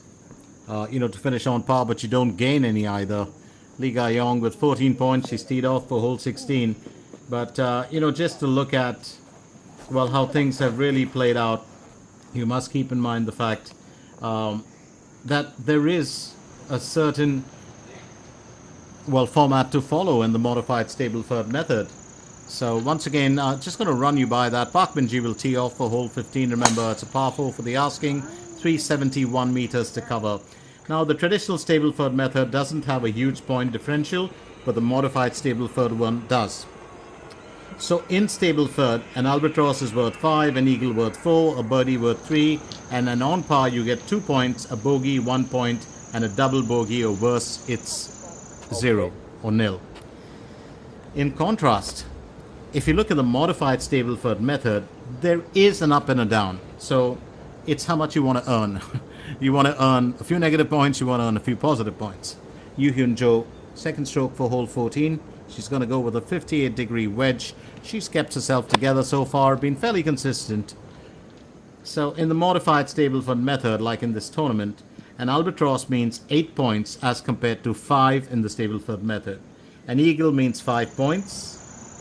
to finish on par, but you don't gain any either. Lee Ga-young with 14 points, she's teed off for hole 16. But, just to look at, well, how things have really played out, you must keep in mind the fact that there is a certain, well, format to follow in the modified Stableford method. So once again, just going to run you by that. Park Min-ji will tee off for hole 15. Remember, it's a par 4 for the asking, 371 meters to cover. Now, the traditional Stableford method doesn't have a huge point differential, but the modified Stableford one does. So in Stableford, an albatross is worth 5, an eagle worth 4, a birdie worth 3, and an on par you get 2 points, a bogey 1 point, and a double bogey or worse, it's 0 or nil. In contrast, if you look at the modified Stableford method, there is an up and a down. So it's how much you want to earn. You want to earn a few negative points, you want to earn a few positive points. Yoo Hyun-jo, second stroke for hole 14. She's going to go with a 58-degree wedge. She's kept herself together so far, been fairly consistent. So in the modified Stableford method, like in this tournament, an albatross means 8 points as compared to 5 in the Stableford method. An eagle means 5 points.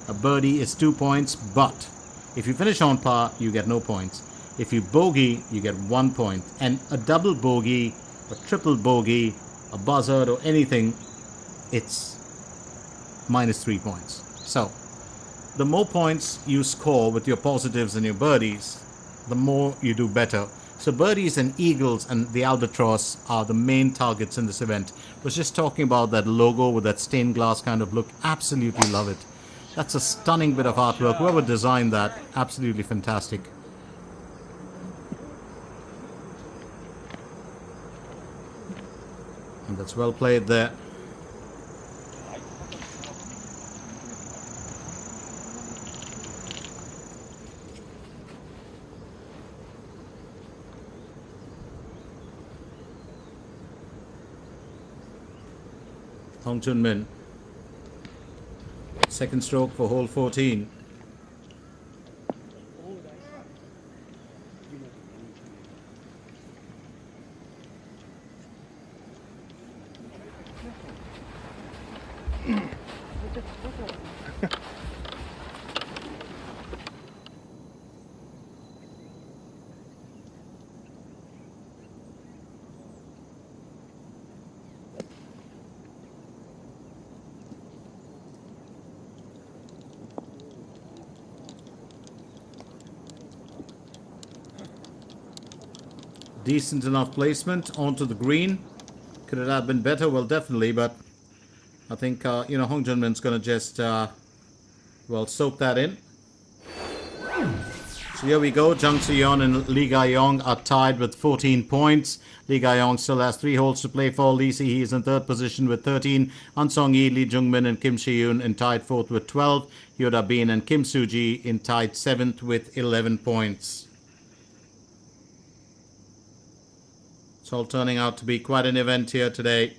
A birdie is 2 points, but if you finish on par, you get no points. If you bogey, you get 1 point. And a double bogey, a triple bogey, a buzzard or anything, it's minus 3 points. So the more points you score with your positives and your birdies, the more you do better. So birdies and eagles and the albatross are the main targets in this event. Was just talking about that logo with that stained glass kind of look. Absolutely love it. That's a stunning bit of artwork. Whoever designed that, absolutely fantastic. And that's well played there. Hong Chun Min. Second stroke for hole 14. Decent enough placement onto the green. Could it have been better? Well, definitely, but I think, Hong Junmin's going to just, soak that in. So here we go. Jung Soo-yeon and Lee Ga-yong are tied with 14 points. Lee Ga-yong still has 3 holes to play for. Lee Si-hee is in third position with 13. An Song-yi, Lee Jung-min and Kim Si-yoon in tied fourth with 12. Hyo Da-bin and Kim Soo-ji in tied seventh with 11 points. It's all turning out to be quite an event here today.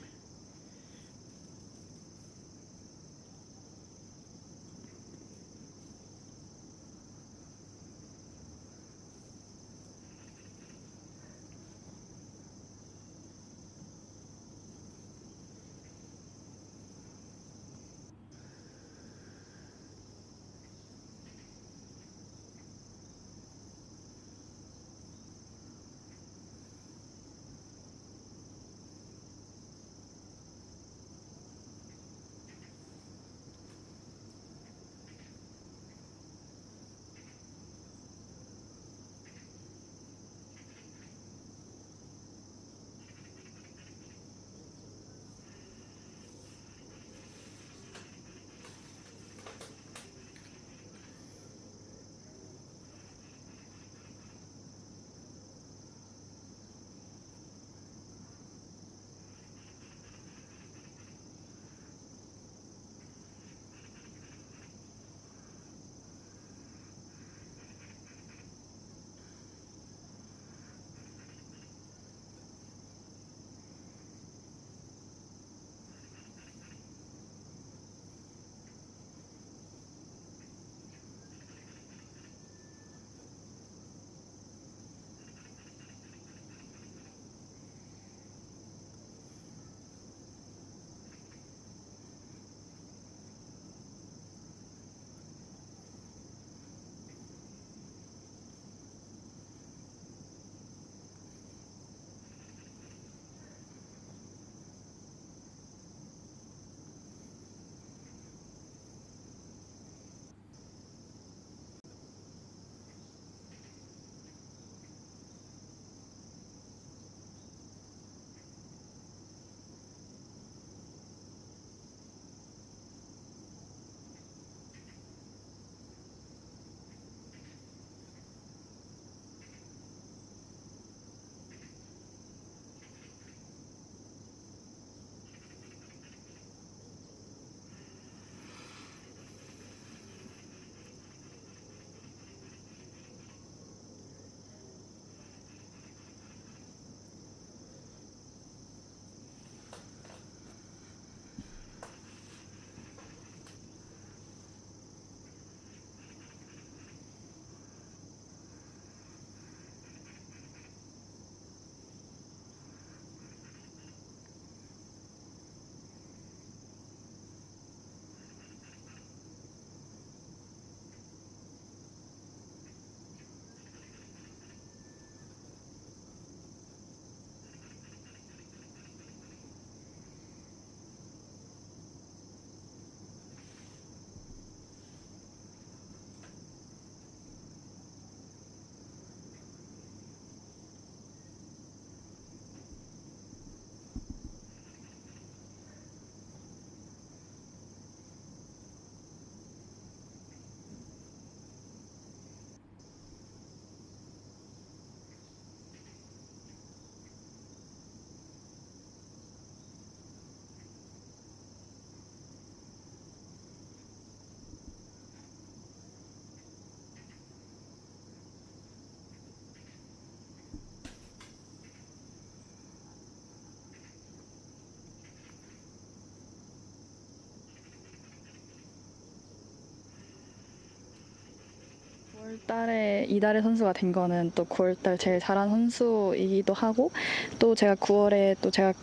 9월달에 이달의 선수가 된 거는 또 9월달 제일 잘한 선수이기도 하고 또 제가 9월에 또 제가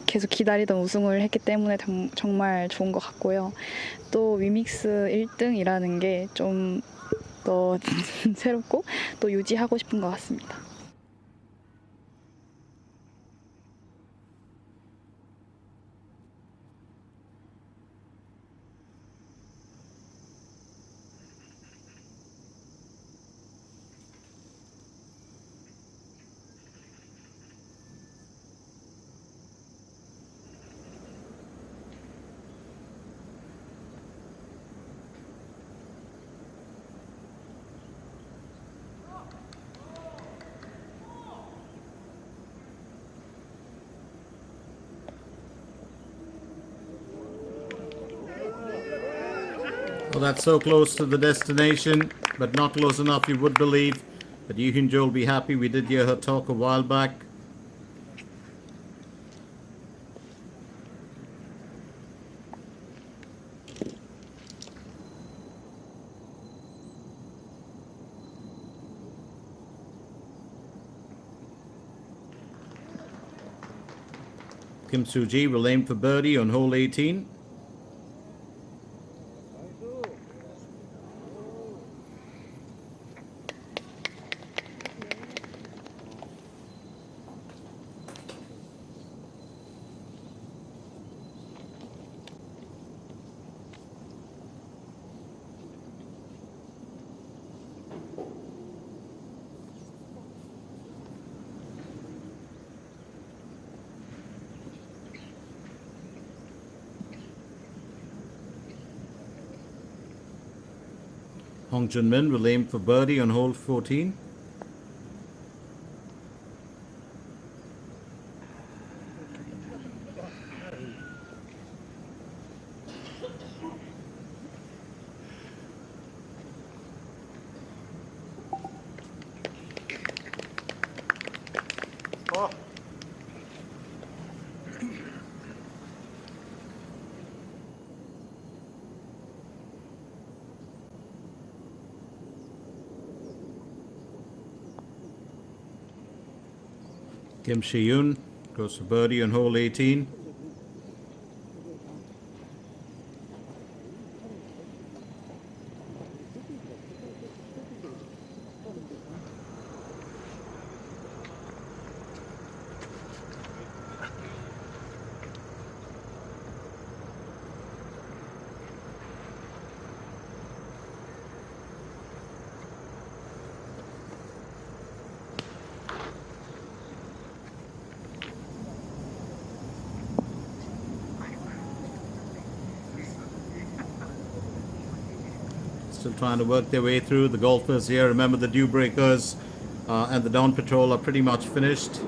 계속 기다리던 우승을 했기 때문에 정말 좋은 것 같고요. 또 위믹스 1등이라는 게 좀 더 새롭고 또 유지하고 싶은 것 같습니다. Well, that's so close to the destination, but not close enough you would believe. But Yuhyun-jo will be happy. We did hear her talk a while back. Kim Soo-ji will aim for birdie on hole 18. Hong Jun-min will aim for birdie on hole 14. Kim Si-yoon goes for birdie on hole 18. Still trying to work their way through the golfers here. Remember, the dew breakers and the dawn patrol are pretty much finished.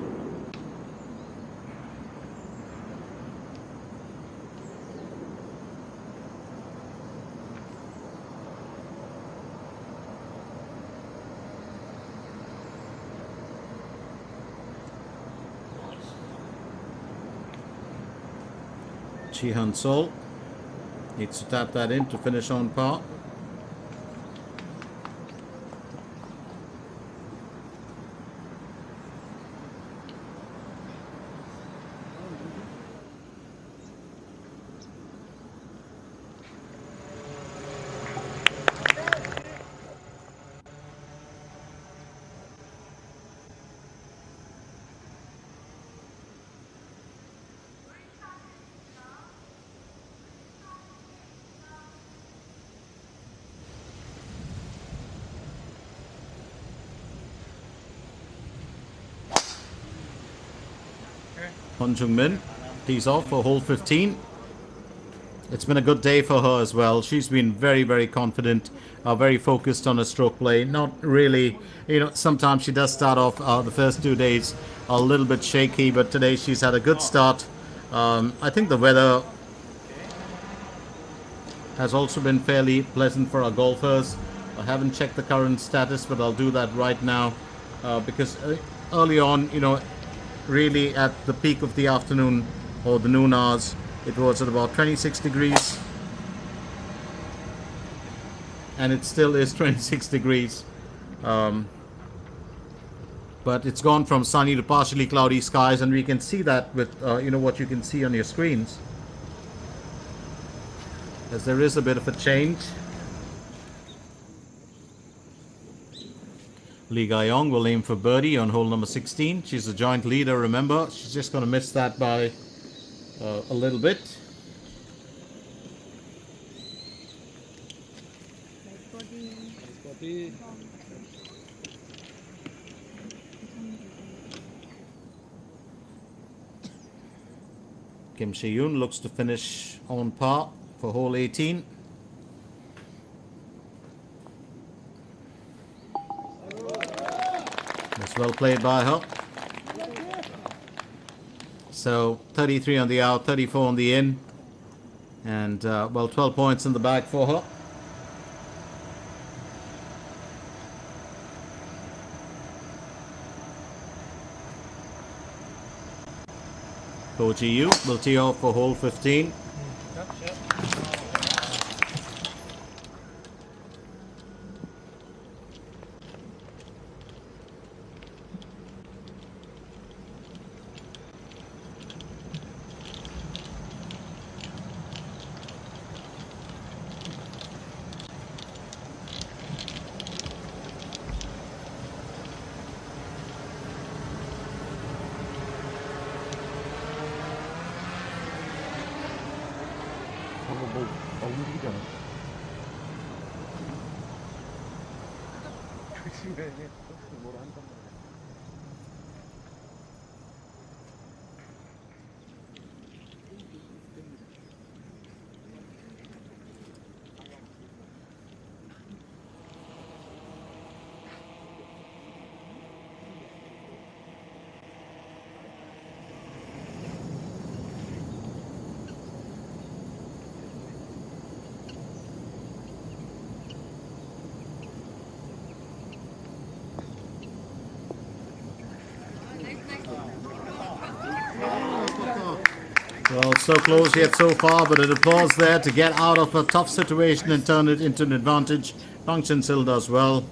Chi-Han Sol needs to tap that in to finish on par. Hon Jung-min tees off for hole 15. It's been a good day for her as well. She's been very, very confident, very focused on her stroke play. Not really, sometimes she does start off the first 2 days a little bit shaky, but today she's had a good start. I think the weather has also been fairly pleasant for our golfers. I haven't checked the current status, but I'll do that right now because early on, really at the peak of the afternoon or the noon hours, it was at about 26 degrees, and it still is 26 degrees. But it's gone from sunny to partially cloudy skies, and we can see that with what you can see on your screens, as there is a bit of a change. Lee Ga-yong will aim for birdie on hole number 16. She's a joint leader, remember. She's just going to miss that by a little bit. 버디. Kim Se-yoon looks to finish on par for hole 18. That's well played by her. So 33 on the out, 34 on the in, and 12 points in the bag for her. Ko Ji-yu will tee off for hole 15. 움직이지 않아? 조심해. 뭐라 한단 말이야. Well, so close yet so far, but an applause there to get out of a tough situation and turn it into an advantage. Bang Chen-sil does well.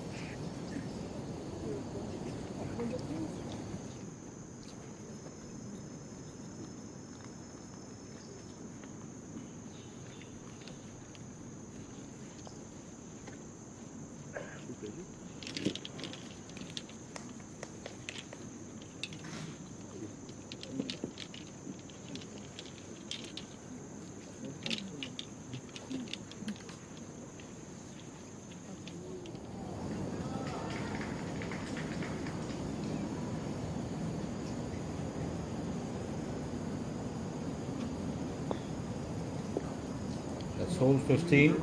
That's hole 15.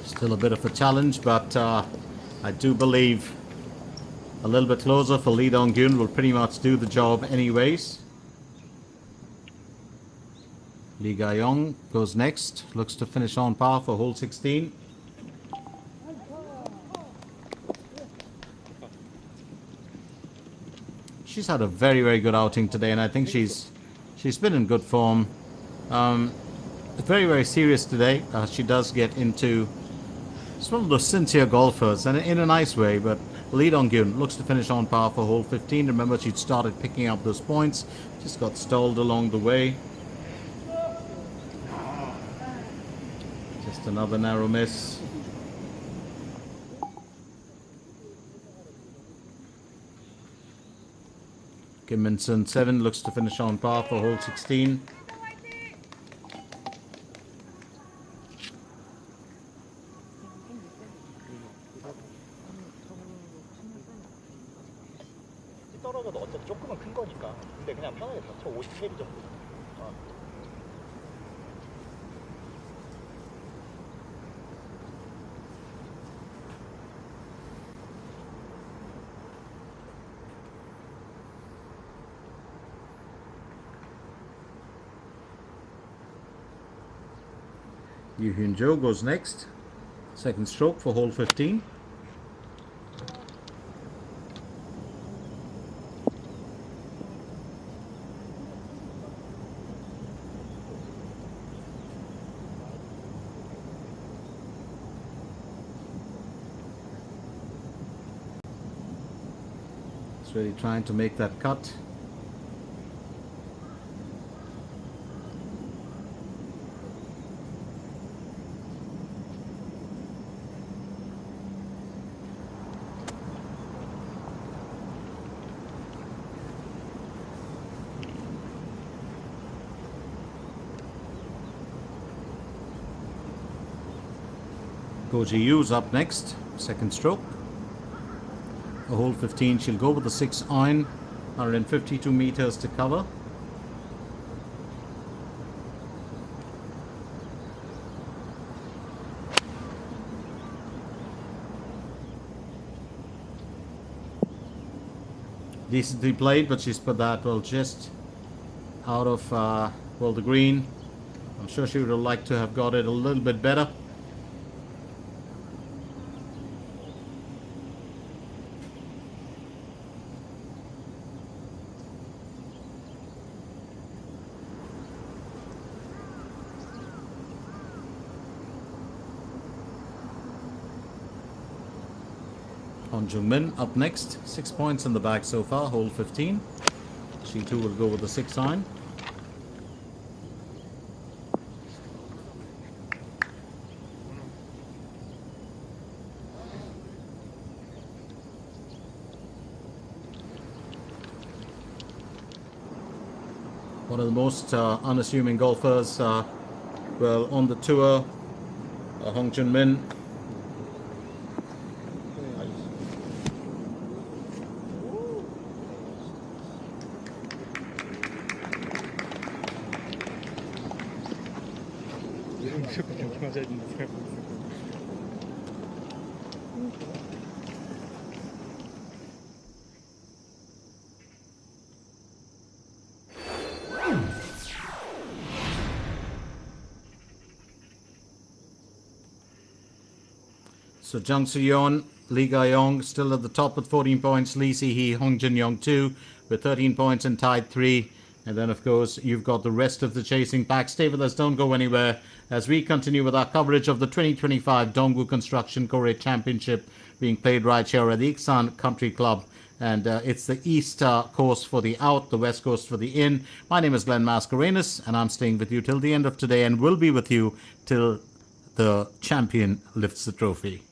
Still a bit of a challenge, but I do believe a little bit closer for Lee Dong-gyun will pretty much do the job anyways. Lee Ga-yong goes next, looks to finish on par for hole 16. She's had a very, very good outing today, and I think she's been in good form. Very, very serious today. She does get into, it's one of those sincere golfers, and in a nice way. But Lee Dong-gyun looks to finish on par for hole 15. Remember, she'd started picking up those points, just got stalled along the way. Just another narrow miss. Kim Min-sun 7 looks to finish on par for hole 16. 떨어져도 어차피 조금은 큰 거니까. 근데 그냥 편하게 쳐 50캐리 정도. Yu Hyun-jo goes next. Second stroke for hole 15. really trying to make that cut. Koji Yu's up next, second stroke. A hole 15, she'll go with the 6 iron, 152 meters to cover. Decently played, but she's put that, well, just out of, well, the green. I'm sure she would have liked to have got it a little bit better. Hong Jung-min up next, 6 points in the bag so far, hole 15. She too will go with the 6 iron. One of the most unassuming golfers, well, on the tour, Hong Jun-min. So Jung Soo-yeon, Lee Ga-yong still at the top with 14 points. Lee Si-hee, Hong Jin-young 2 with 13 points and tied 3. And then, of course, you've got the rest of the chasing pack. Stay with us, don't go anywhere, as we continue with our coverage of the 2025 Dongbu Construction KOREIT Championship being played right here at the Iksan Country Club. And it's the east course for the out, the west course for the in. My name is Glenn Mascarenas, and I'm staying with you till the end of today and will be with you till the champion lifts the trophy.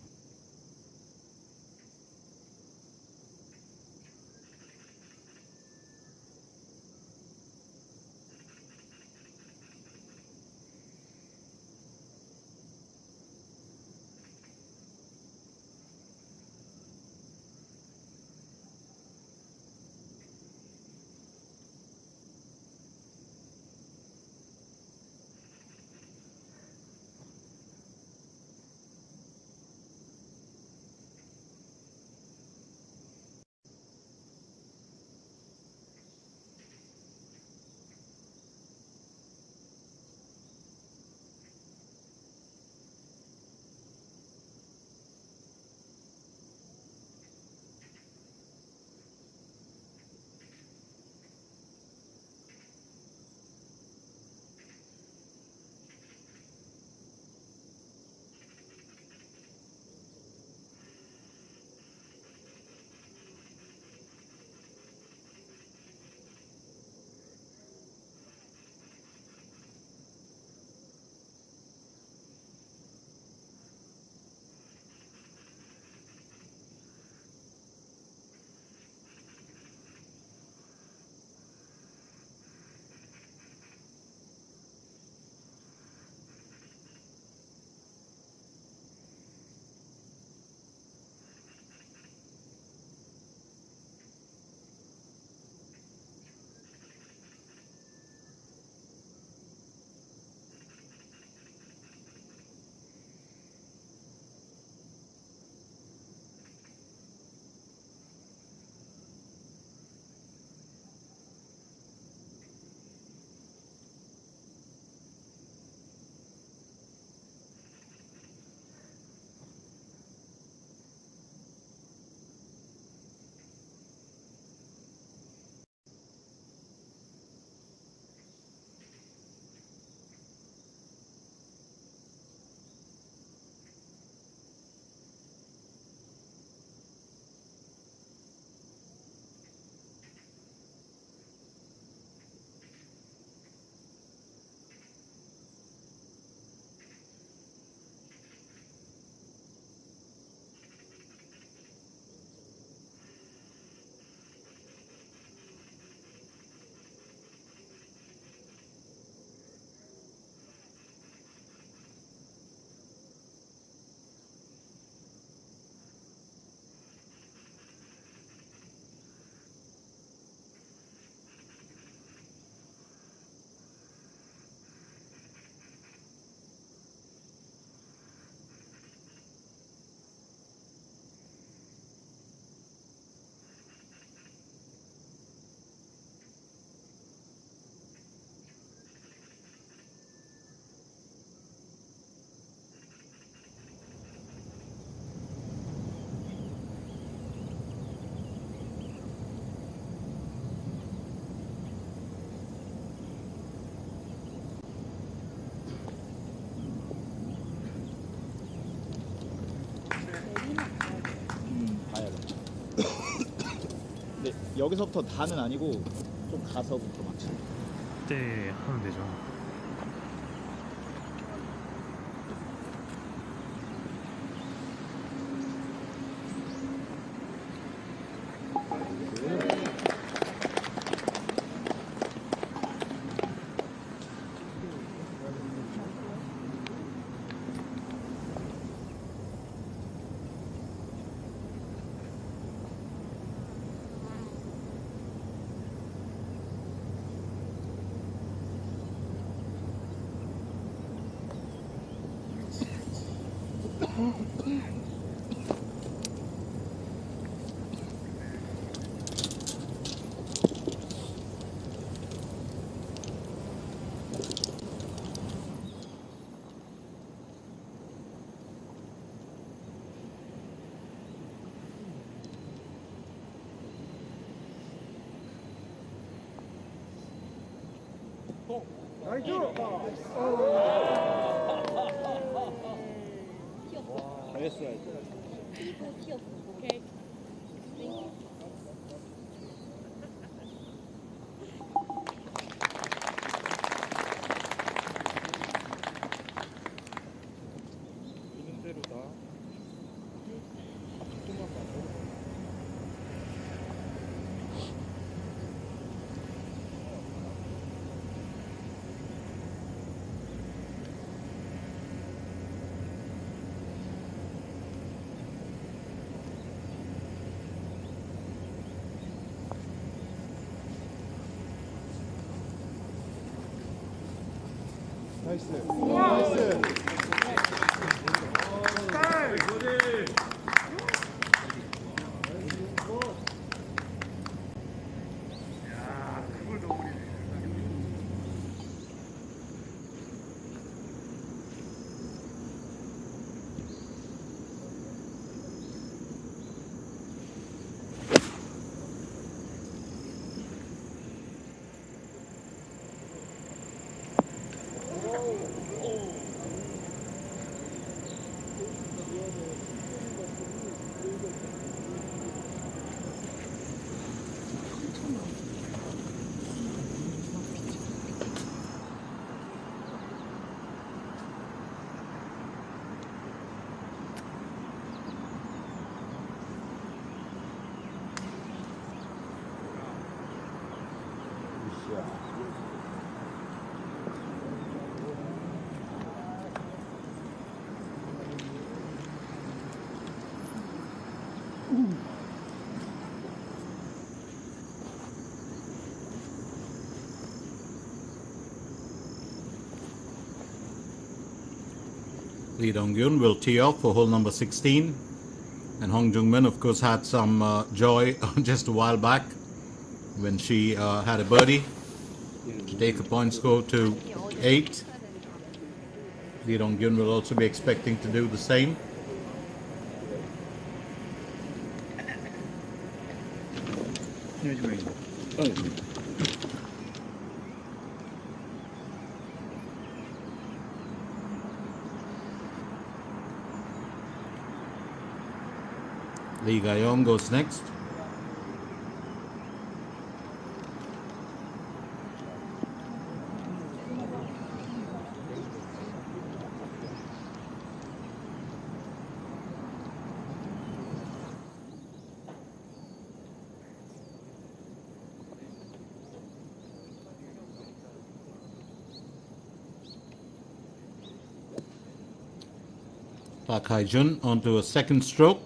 봐야 돼. 근데 여기서부터 다는 아니고 좀 가서부터 맞지. 그때 하면 되죠. 나이스. 나이스. Lee Dong-gyun will tee off for hole number 16. And Hong Jung-min, of course, had some joy just a while back when she had a birdie to take a point score to 8. Lee Dong-gyun will also be expecting to do the same. Lee Ga-yong goes next. Park Hae-jun onto a second stroke.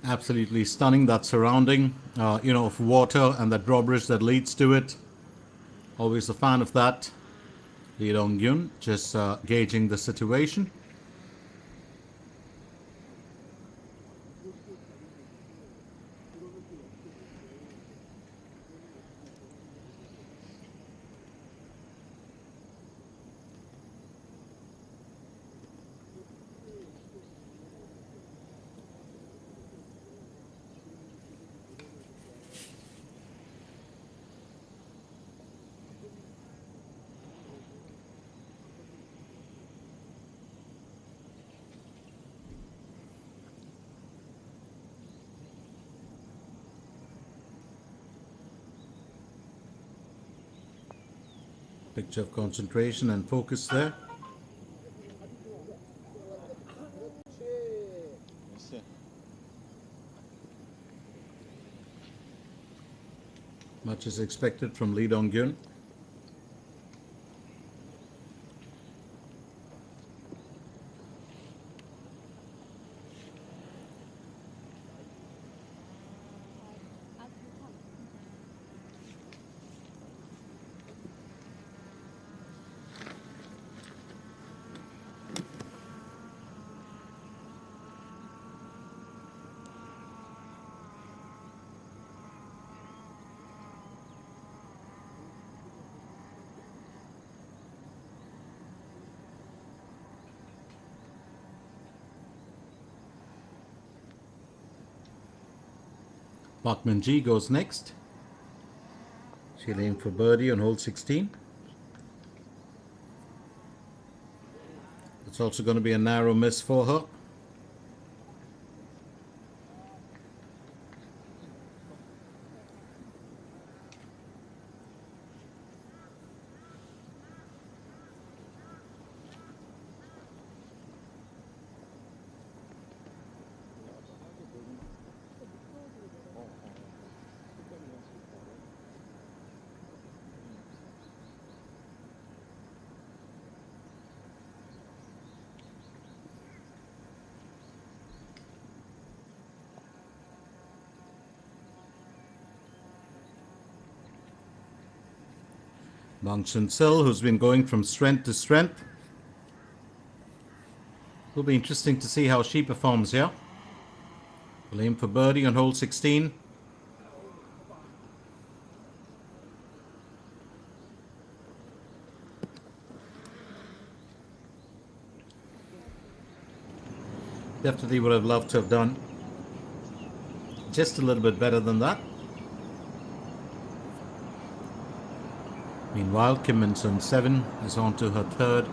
Absolutely stunning, that surrounding, of water and that drawbridge that leads to it. Always a fan of that. Lee Dong-gyun just gauging the situation. Picture of concentration and focus there. 나이스. Much is expected from Lee Dong-gyun. Park Min-ji goes next. She'll aim for birdie on hole 16. It's also going to be a narrow miss for her. Bang Chun-sil, who's been going from strength to strength. Will be interesting to see how she performs here. Will aim for birdie on hole 16. Definitely would have loved to have done just a little bit better than that. Meanwhile, Kim Min-sun 7 is on to her third.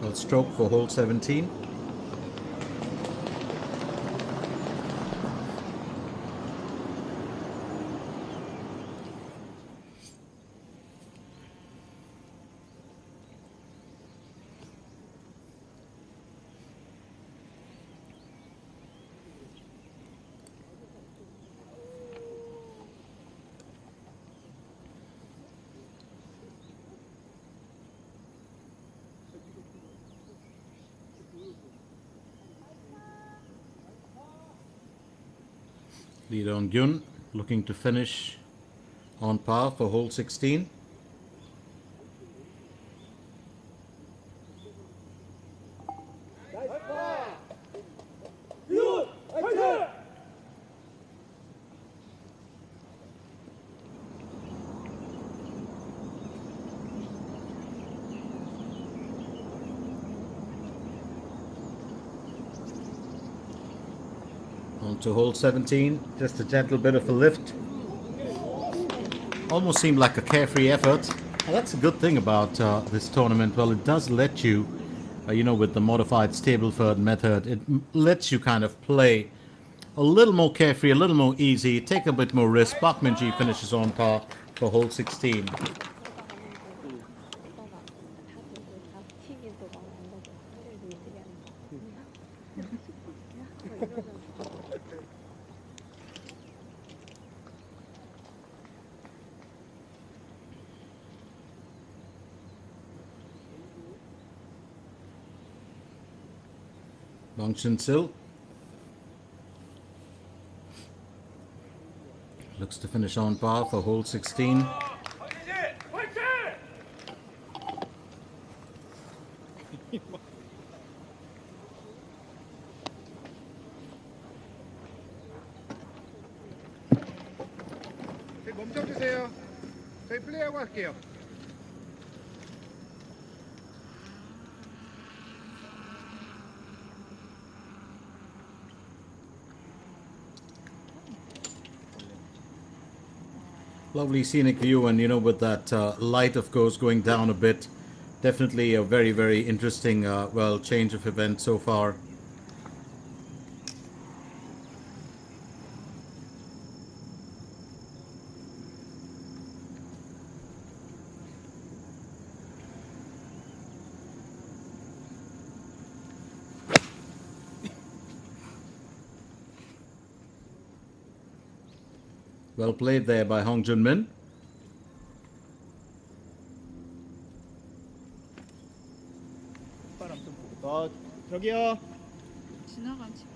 Well, stroke for hole 17. Lee Dong-gyun looking to finish on par for hole 16. On to hole 17, just a gentle bit of a lift. Almost seemed like a carefree effort. And that's a good thing about this tournament. Well, it does let you, with the modified Stableford method, it lets you kind of play a little more carefree, a little more easy, take a bit more risk. Park Min-ji finishes on par for hole 16. Bang Chun-sil looks to finish on par for hole 16. 멈춰주세요. 저희 플레이하고 할게요. Lovely scenic view, and with that light, of course, going down a bit. Definitely a very, very interesting, change of events so far. Well played there by Hong Jun-min. 저기요. 지나간 집.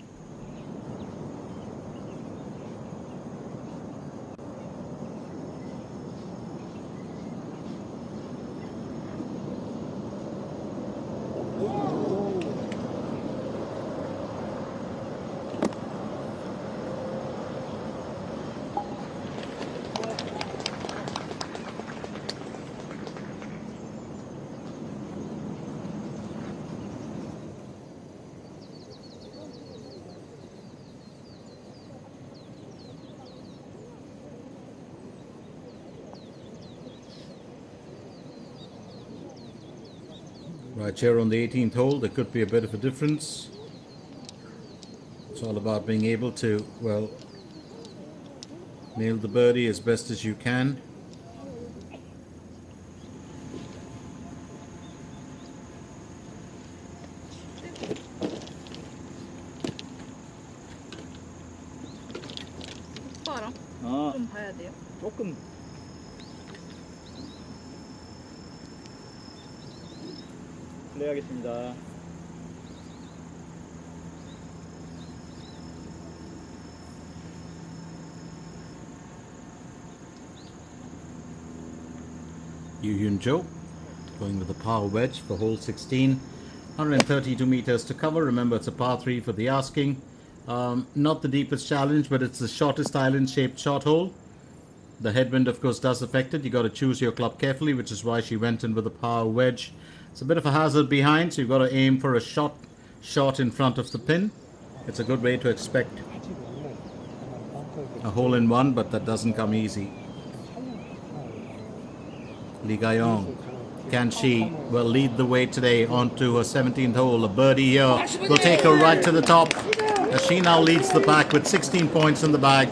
Right here on the 18th hole, there could be a bit of a difference. It's all about being able to, well, nail the birdie as best as you can. 오빠랑 어, 좀 봐야 돼요. 조금. 플레이하겠습니다. Yu Hyun-jo going with the par wedge for hole 16. 132 meters to cover. Remember, it's a par 3 for the asking. Not the deepest challenge, but it's the shortest island-shaped short hole. The headwind, of course, does affect it. You got to choose your club carefully, which is why she went in with a par wedge. It's a bit of a hazard behind, so you've got to aim for a shot in front of the pin. It's a good way to expect a hole in one, but that doesn't come easy. Lee Ga-yong, can she well lead the way today onto her 17th hole? A birdie here will take her right to the top, as she now leads the pack with 16 points in the bag.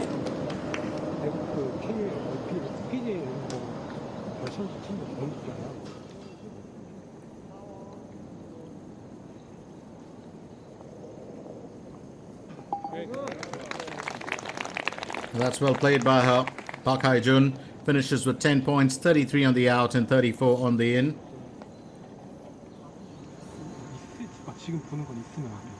That's well played by her. Park Hae-jun finishes with 10 points, 33 on the out and 34 on the in. 지금 보는 건 있으면 안 돼.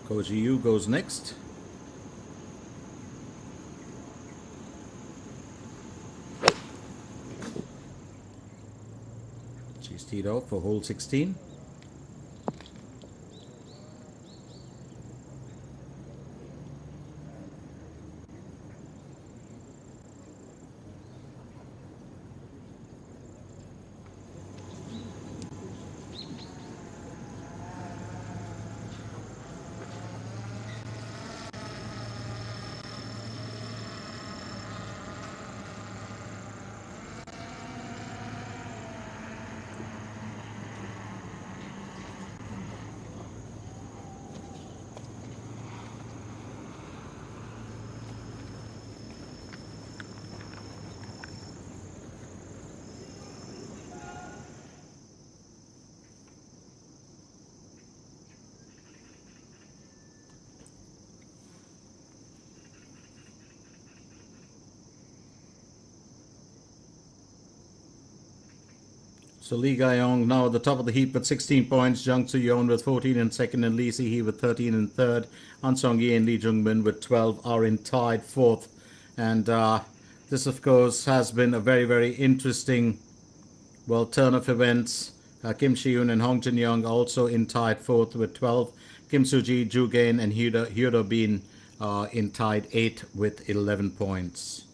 Koji Yu goes next. She's teed off for hole 16. So Lee Ga-yong now at the top of the heap with 16 points. Jung Soo-yeon with 14 in second, and Lee Si-hee with 13 in third. An Sung-yi and Lee Jung-min with 12 are in tied fourth. And this, of course, has been a very, very interesting, well, turn of events. Kim Si-yoon and Hong Jin-young also in tied fourth with 12. Kim Soo-ji, Ju Gain, and Hyo Bin in tied 8 with 11 points.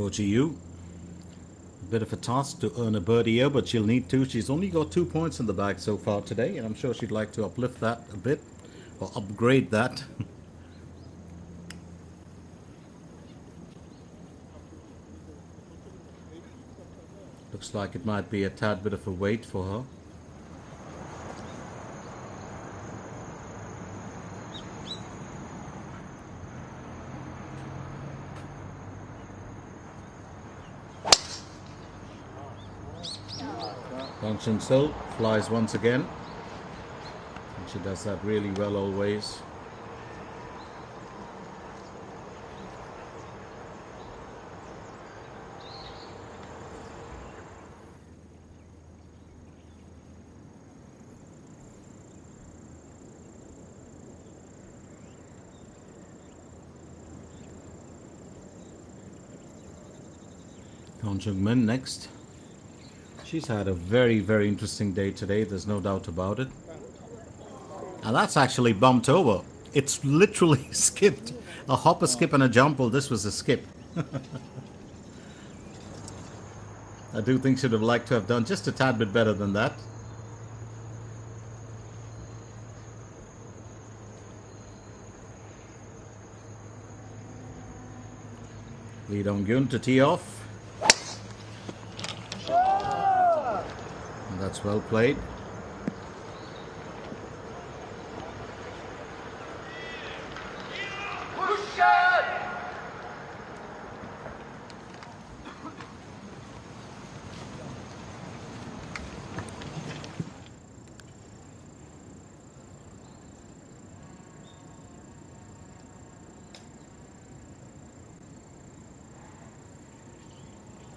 Koji Yu. Bit of a task to earn a birdie here, but she'll need to. She's only got 2 points in the bag so far today, and I'm sure she'd like to uplift that a bit, or upgrade that. Looks like it might be a tad bit of a wait for her. Function still flies once again, and she does that really well always. Hong Jung-min next. She's had a very, very interesting day today, there's no doubt about it. And that's actually bumped over. It's literally skipped. A hop, a skip, and a jump. Well, this was a skip. I do think she'd have liked to have done just a tad bit better than that. Lee Dong-gyun to tee off. That's well played.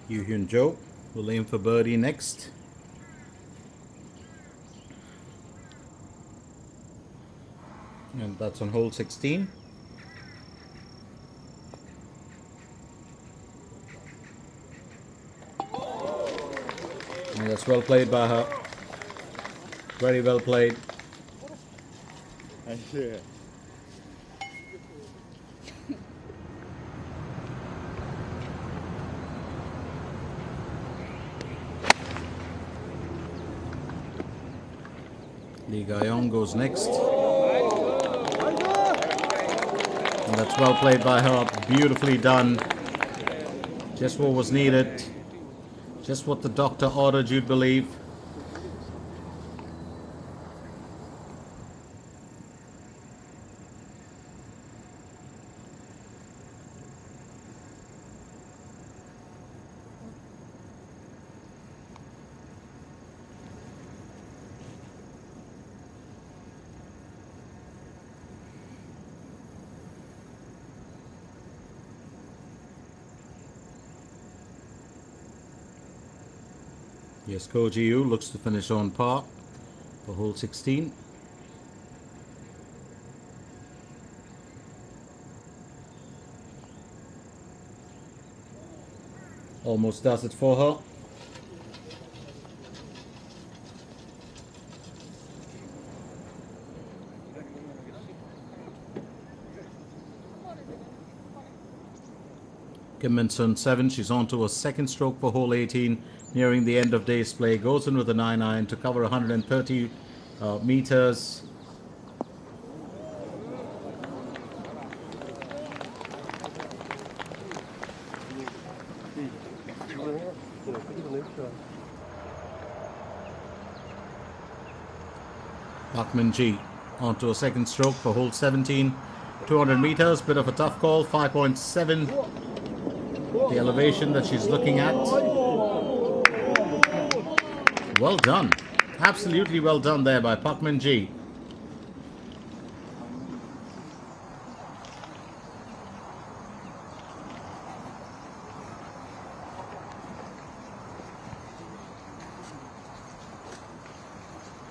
Yoo Hyun Jo will aim for birdie next. And that's on hole 16. And that's well played by her. Very well played. 나이스. Lee Ga-young goes next. And that's well played by her. Beautifully done. Just what was needed. Just what the doctor ordered, you'd believe. Yes, Koji Yu looks to finish on par for hole 16. Almost does it for her. Kim Min-sun 7, she's on to a second stroke for hole 18. Nearing the end of day's play, goes in with a 9-iron to cover 130 meters. Park Min-ji onto a second stroke for hole 17. 200 meters, bit of a tough call, 5.7. The elevation that she's looking at. Well done. Absolutely well done there by Park Min-ji.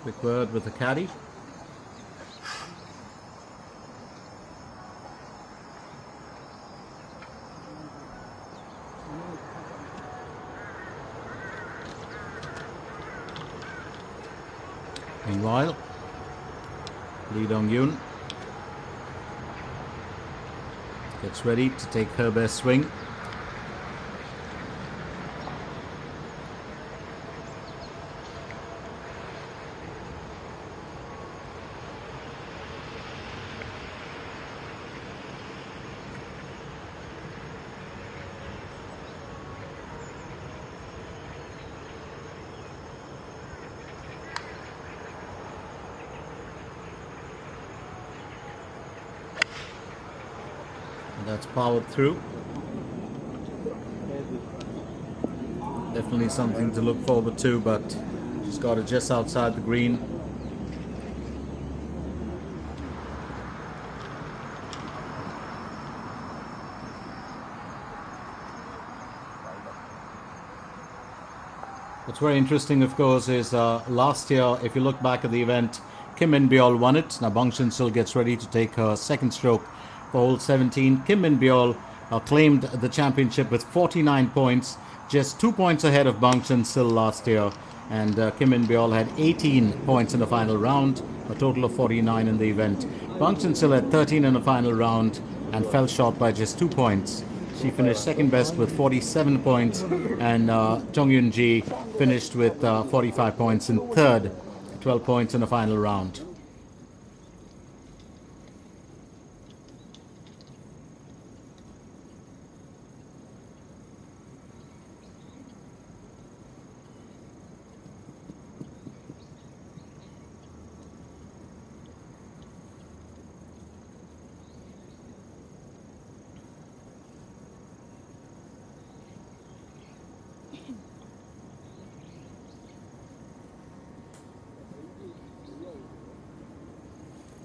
Quick word with the caddy. Meanwhile, Lee Dong-gyun gets ready to take her best swing. That's powered through. Definitely something to look forward to, but just got it just outside the green. What's very interesting, of course, is last year, if you look back at the event, Kim Min-byul won it. Now Bangchan still gets ready to take her second stroke for hole 17. Kim Min-byul claimed the championship with 49 points, just 2 points ahead of Bangchan still last year. And Kim Min-byul had 18 points in the final round, a total of 49 in the event. Bangchan still had 13 in the final round and fell short by just 2 points. She finished second best with 47 points, and Chong Yun-ji finished with 45 points in third, 12 points in the final round.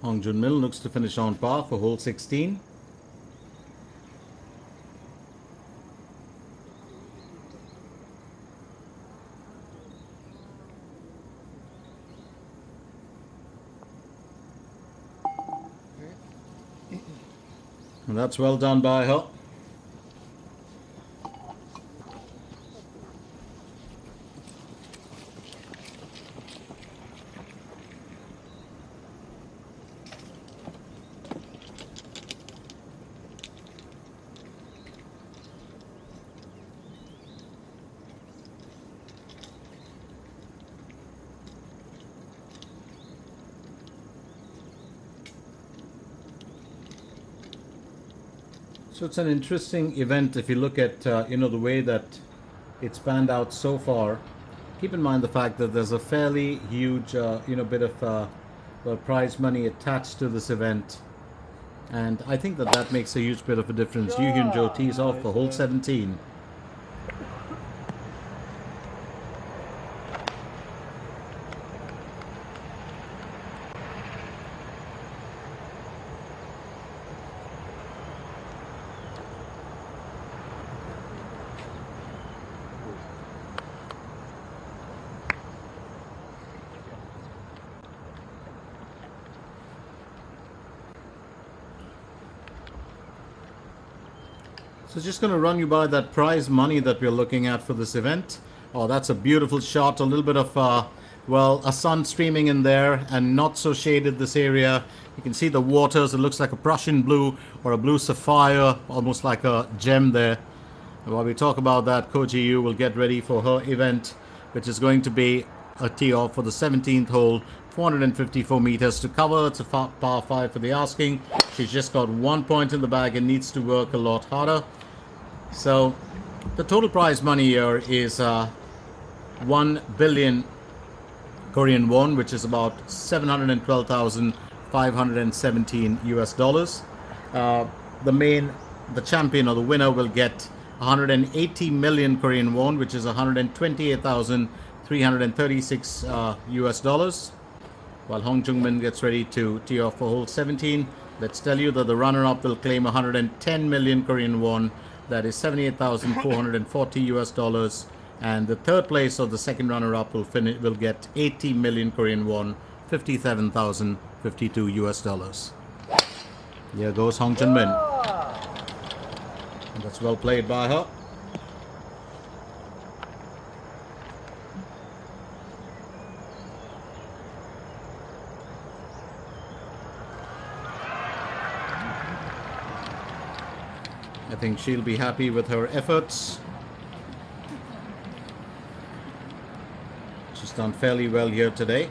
Hong Jun-mil looks to finish on par for hole 16. And that's well done by her. So it's an interesting event if you look at the way that it's panned out so far. Keep in mind the fact that there's a fairly huge bit of prize money attached to this event, and I think that makes a huge bit of a difference. Yu Hyun Jo tees off for hole 17. So just going to run you by that prize money that we're looking at for this event. Oh, that's a beautiful shot. A little bit of, a sun streaming in there and not so shaded this area. You can see the waters. It looks like a Prussian blue or a blue sapphire, almost like a gem there. And while we talk about that, Koji Yu will get ready for her event, which is going to be a tee off for the 17th hole. 454 meters to cover. It's a par 5 for the asking. She's just got 1 point in the bag and needs to work a lot harder. So the total prize money here is 1 billion Korean won, which is about 712,517 US dollars. The champion or the winner will get 180 million Korean won, which is 128,336 US dollars. While Hong Jung-min gets ready to tee off for hole 17, let's tell you that the runner-up will claim 110 million Korean won. That is 78,440 US dollars. And the third place of the second runner-up will get 80 million Korean won, 57,052 US dollars. Here goes Hong Jun-min. And that's well played by her. I think she'll be happy with her efforts. She's done fairly well here today.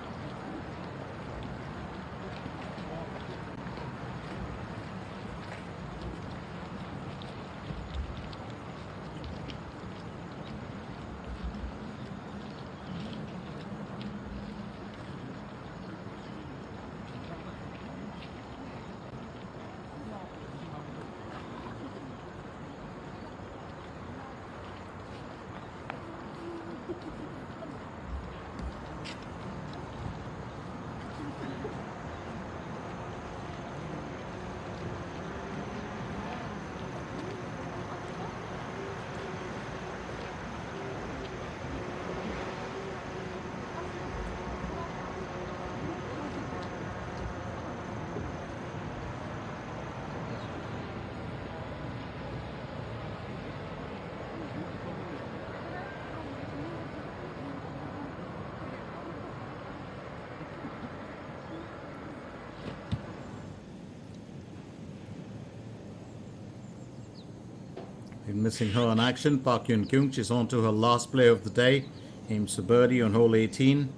Been missing her in action. Park Yun Kyung, she's on to her last play of the day. Aims for birdie on hole 18.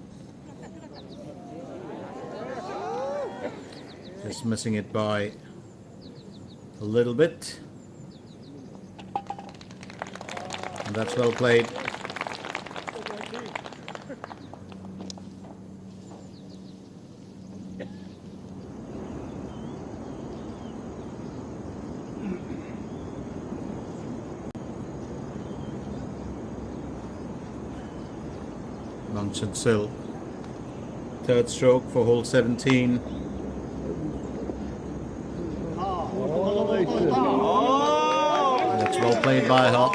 Just missing it by a little bit. And that's well played. Bangchan Sil, third stroke for hole 17. That's well played by her.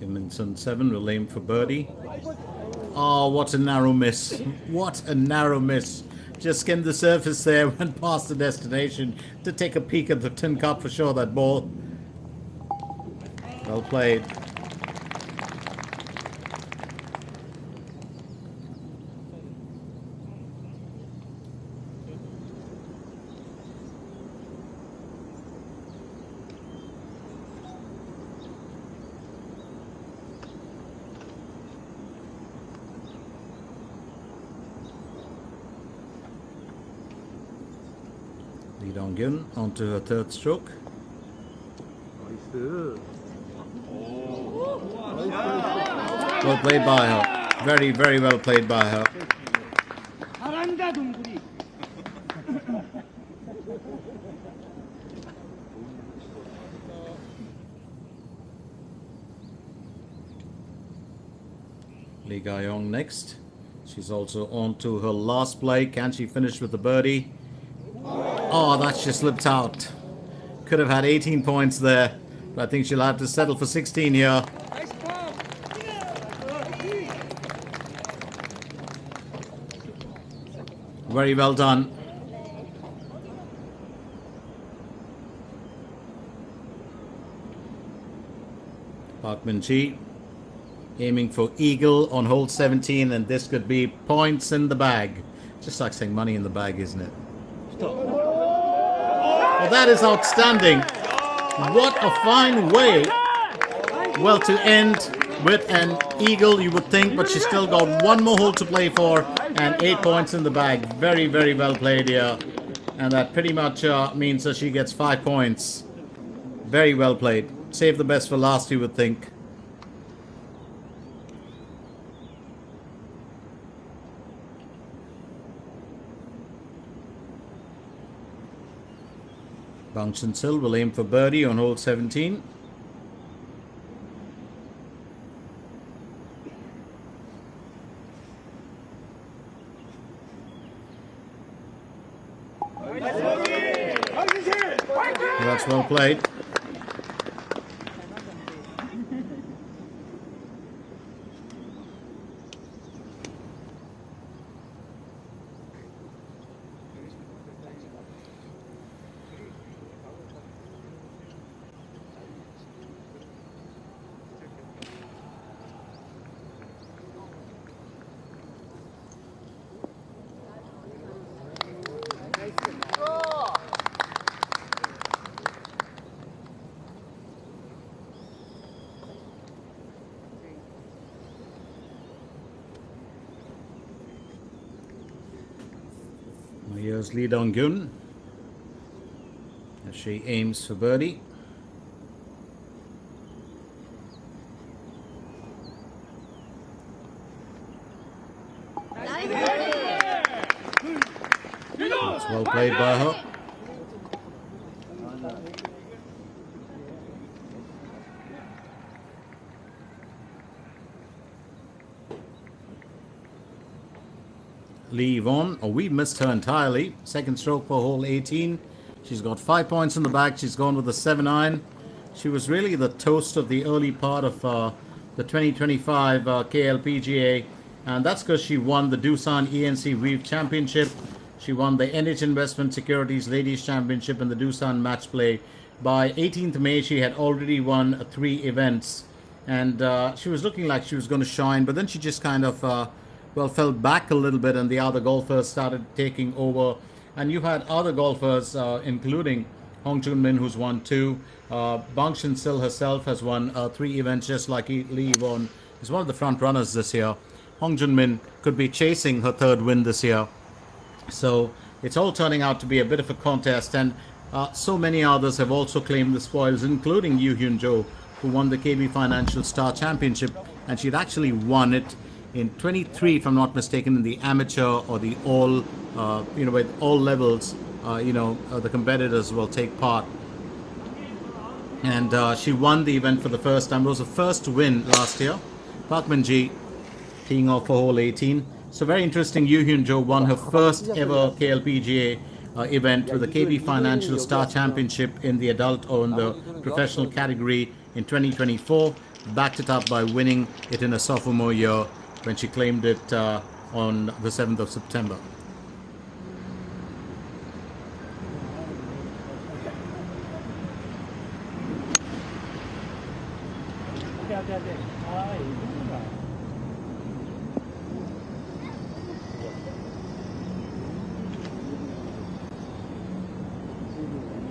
Kimminson 7 will aim for birdie. Oh, what a narrow miss. What a narrow miss. Just skimmed the surface there, went past the destination to take a peek at the tin cup for sure, that ball. Well played. Lee Dong-gyun onto her third stroke. 나이스. Well played by her. Very, very well played by her. 잘한다 동굴이. Lee Ga-yong next. She's also on to her last play. Can she finish with the birdie? Oh, that just slipped out. Could have had 18 points there, but I think she'll have to settle for 16 here. Very well done. Park Min-chi aiming for eagle on hole 17, and this could be points in the bag. Just like saying money in the bag, isn't it? Well, that is outstanding. What a fine way. Well, to end with an eagle, you would think, but she's still got one more hole to play for and 8 points in the bag. Very, very well played here. And that pretty much means that she gets 5 points. Very well played. Save the best for last, you would think. Bangchan Sil will aim for birdie on hole 17. That's well played. Here's Lee Dong-gyun as she aims for birdie. That's well played by her. Lee Yvonne, we missed her entirely. Second stroke for hole 18. She's got 5 points in the bag. She's gone with a 7-iron. She was really the toast of the early part of the 2025 KLPGA, and that's because she won the Doosan ENC Weave Championship. She won the NH Investment Securities Ladies Championship and the Doosan Match Play by 18th May, she had already won 3 events, and she was looking like she was going to shine, but then she just kind of, fell back a little bit, and the other golfers started taking over. And you had other golfers, including Hong Jun-min, who's won 2. Bang Shin-sil herself has won 3 events, just like Lee Won is one of the front runners this year. Hong Jun-min could be chasing her 3rd win this year. So it's all turning out to be a bit of a contest, and so many others have also claimed the spoils, including Yoo Hyun-jo, who won the KB Financial Star Championship, and she'd actually won it in 23, if I'm not mistaken, in the amateur or the all, with all levels, the competitors will take part. And she won the event for the first time. It was her first win last year. Park Min-ji teeing off for hole 18. So very interesting, Yoo Hyun-jo won her first ever KLPGA event with the KB Financial Star Championship in the adult or in the professional category in 2024. Backed it up by winning it in a sophomore year when she claimed it on the 7th of September.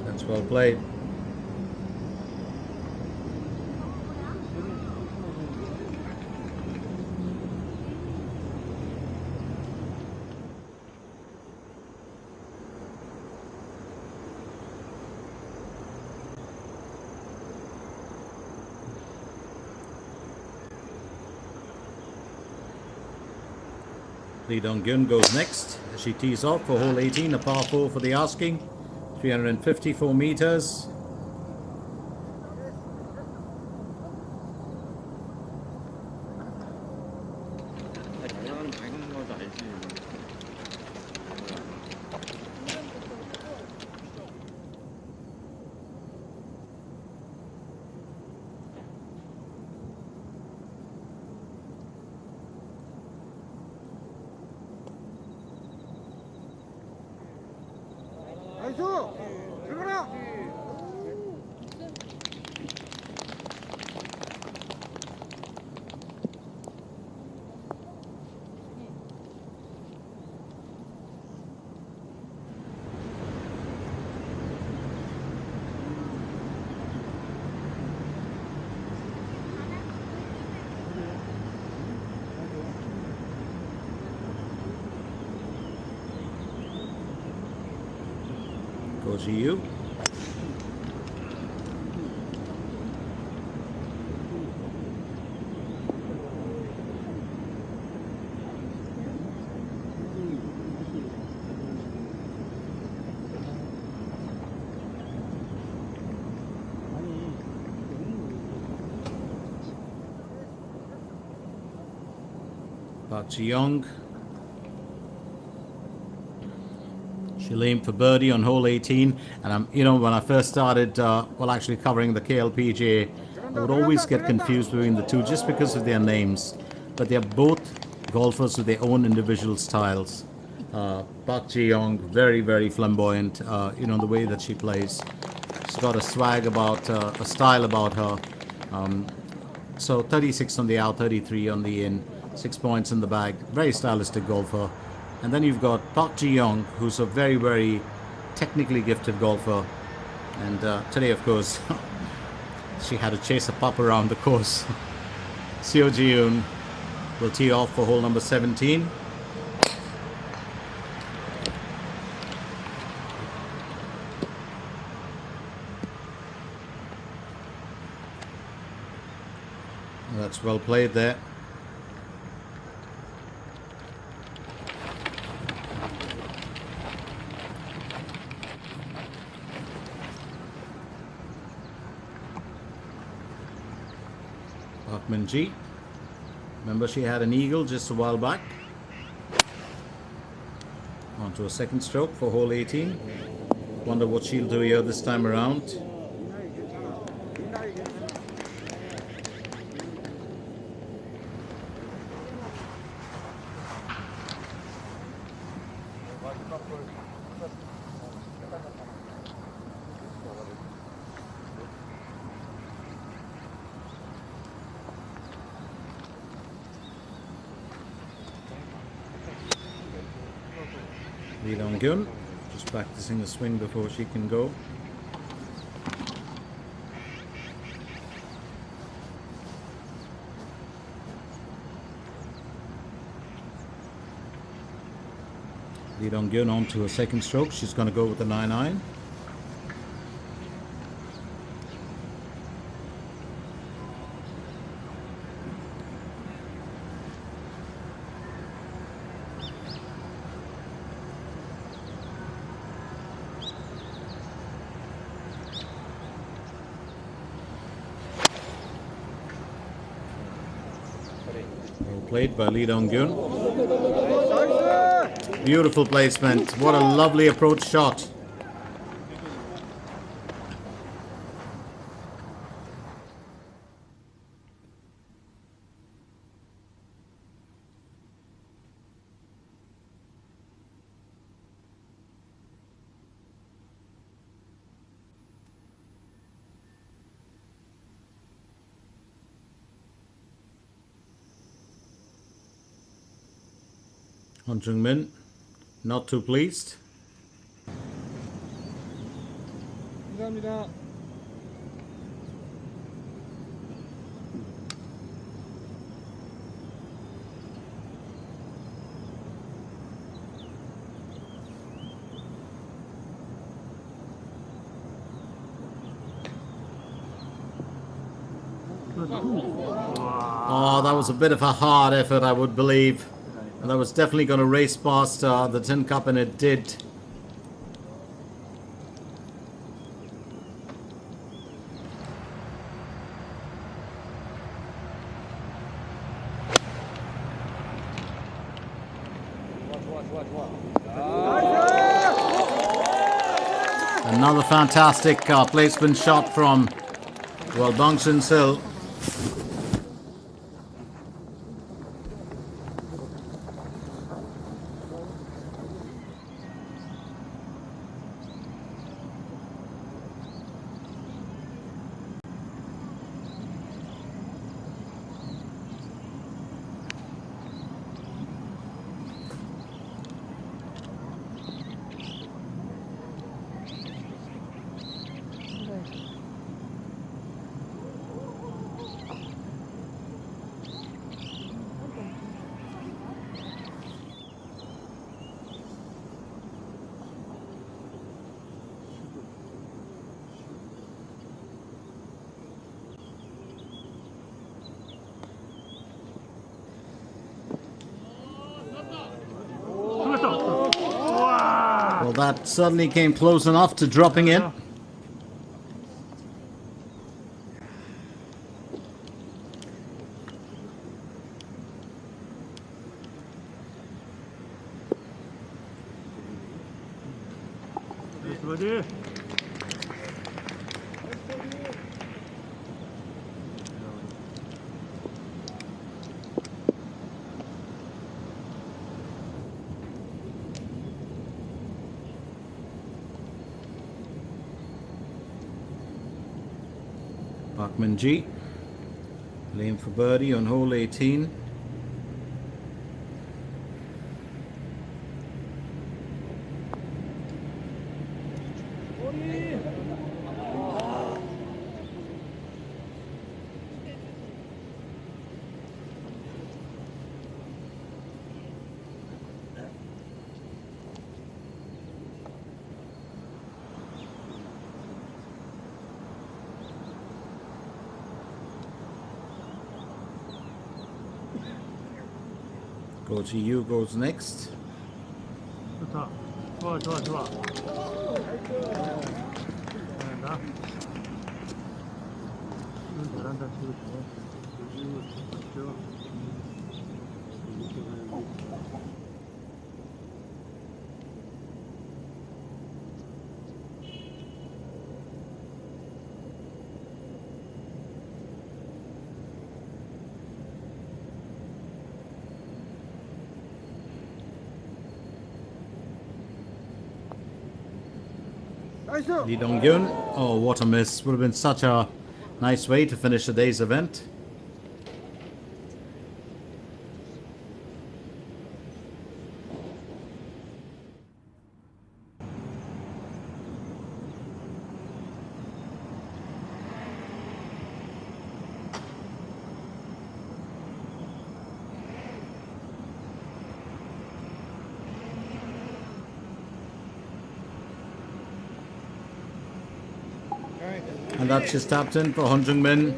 That's well played. Lee Dong-gyun goes next as she tees off for hole 18, a par 4 for the asking, 354 meters. Goes to you. Park Ji-young. She'll aim for birdie on hole 18, and when I first started, actually covering the KLPGA, I would always get confused between the two just because of their names. But they're both golfers with their own individual styles. Park Ji-young, very, very flamboyant, the way that she plays. She's got a swag about, a style about her. So 36 on the out, 33 on the in, 6 points in the bag. Very stylistic golfer. And then you've got Park Ji-young, who's a very, very technically gifted golfer. And today, of course, she had to chase a pup around the course. Seo Ji-yoon will tee off for hole number 17. That's well played there. Min-ji. Remember, she had an eagle just a while back. On to a second stroke for hole 18. Wonder what she'll do here this time around. Lee Dong-gyun just practicing a swing before she can go. Lee Dong-gyun on to her second stroke. She's going to go with the 9-iron. Well played by Lee Dong-gyun. Beautiful placement. What a lovely approach shot. Han Jung-min not too pleased. 감사합니다. Oh, that was a bit of a hard effort, I would believe. And that was definitely going to race past the tin cup, and it did. Another fantastic placement shot from, well, Bang Shin-sil. Well, that certainly came close enough to dropping in. Parkman G laying for birdie on hole 18. Go to you goes next. 좋다. 좋아, 좋아, 좋아. 잘한다. 잘한다, 지금 좋아. Lee Dong-gyun. Oh, what a miss. Would have been such a nice way to finish the day's event. And that's just tapped in for Hon Jung-min.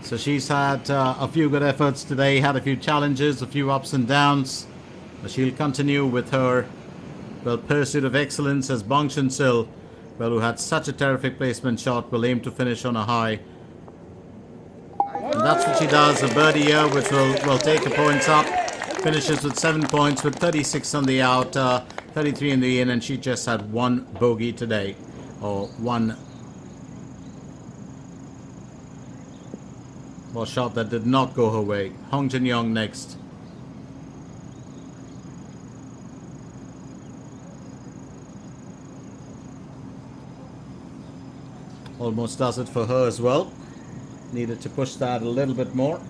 So she's had a few good efforts today, had a few challenges, a few ups and downs. But she'll continue with her, well, pursuit of excellence as Bong Chun-sil, well, who had such a terrific placement shot, will aim to finish on a high. And that's what she does, a birdie here, which will take the points up. Finishes with 7 points with 36 on the out, 33 in the in, and she just had one bogey today, or one shot that did not go her way. Hong Jin-young next. Almost does it for her as well. Needed to push that a little bit more.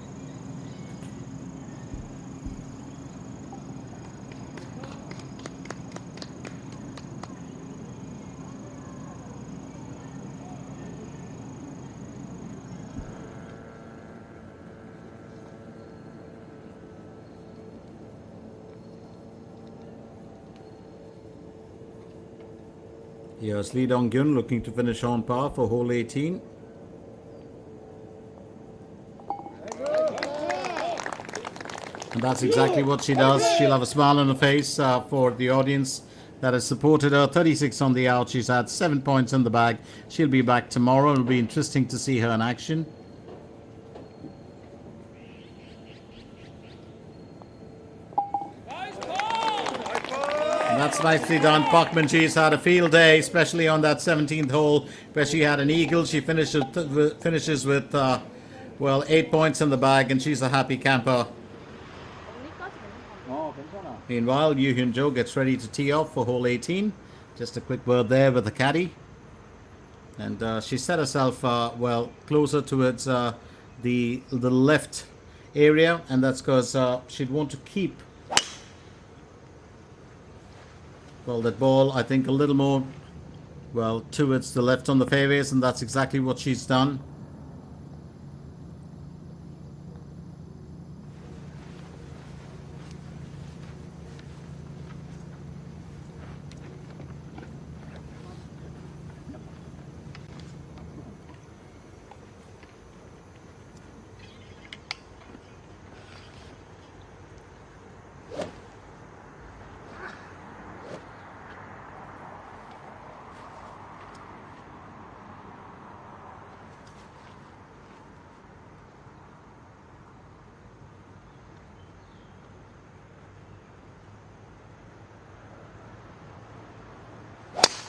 Here's Lee Dong-gyun looking to finish on par for hole 18. And that's exactly what she does. She'll have a smile on her face for the audience that has supported her. 36 on the out. She's had 7 points in the bag. She'll be back tomorrow. It'll be interesting to see her in action. And that's nicely done. Park Min-ji's had a field day, especially on that 17th hole where she had an eagle. She finishes with, well, 8 points in the bag, and she's a happy camper. Meanwhile, Yoo Hyun-jo gets ready to tee off for hole 18. Just a quick word there with the caddy. And she set herself, well, closer towards the left area, and that's because she'd want to keep, well, that ball, I think, a little more, well, towards the left on the fairways, and that's exactly what she's done.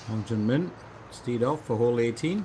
Hong Jun-min teed off for hole 18.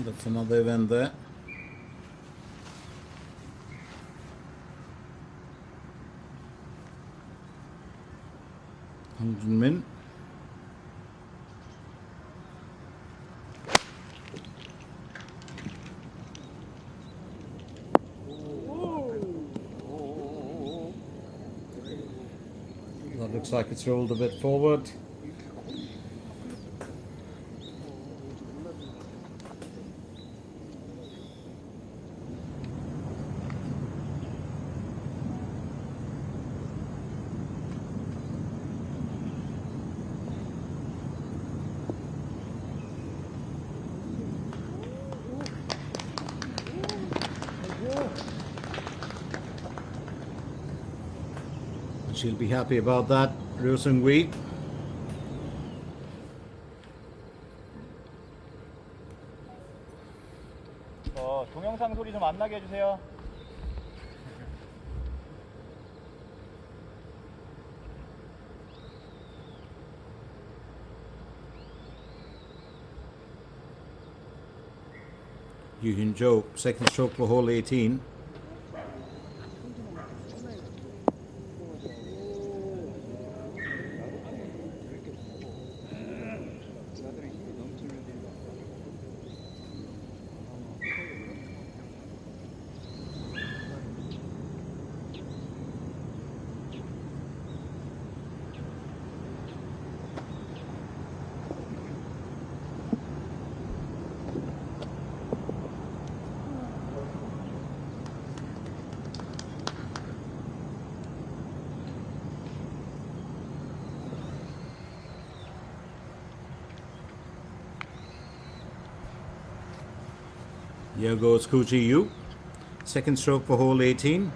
That's another event there. Hong Jun-min. That looks like it's rolled a bit forward. She'll be happy about that, Ryo Seung-hui. 동영상 소리 좀 안 나게 해주세요. Yoo Hyun-jo, second stroke for hole 18. Here goes Koo Ji-yu, second stroke for hole 18.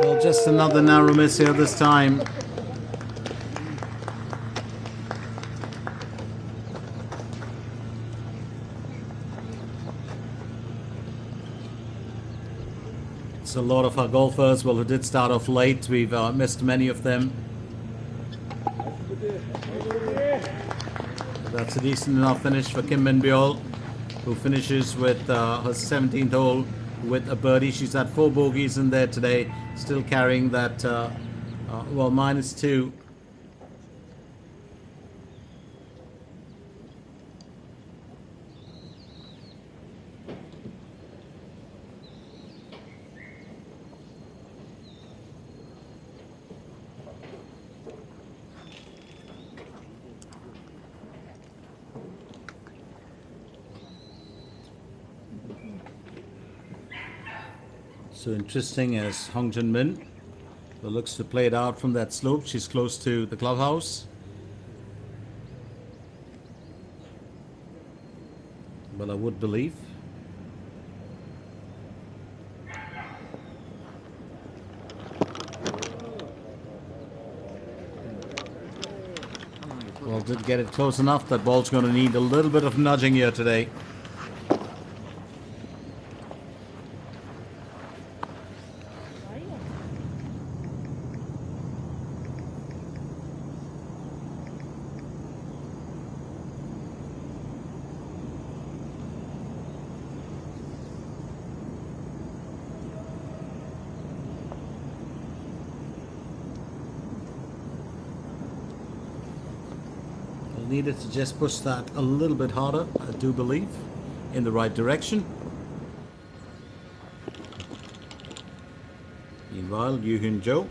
Well, just another narrow miss here this time. It's a lot of our golfers, well, who did start off late. We've missed many of them. That's a decent enough finish for Kim Min-byul, who finishes with her 17th hole with a birdie. She's had 4 bogeys in there today, still carrying that, well, -2. So interesting as Hong Jun-min, who looks to play it out from that slope. She's close to the clubhouse. Well, I would believe. Well, did get it close enough. That ball's going to need a little bit of nudging here today. Needed to just push that a little bit harder, I do believe, in the right direction. Meanwhile, Yoo-Hyun Jo.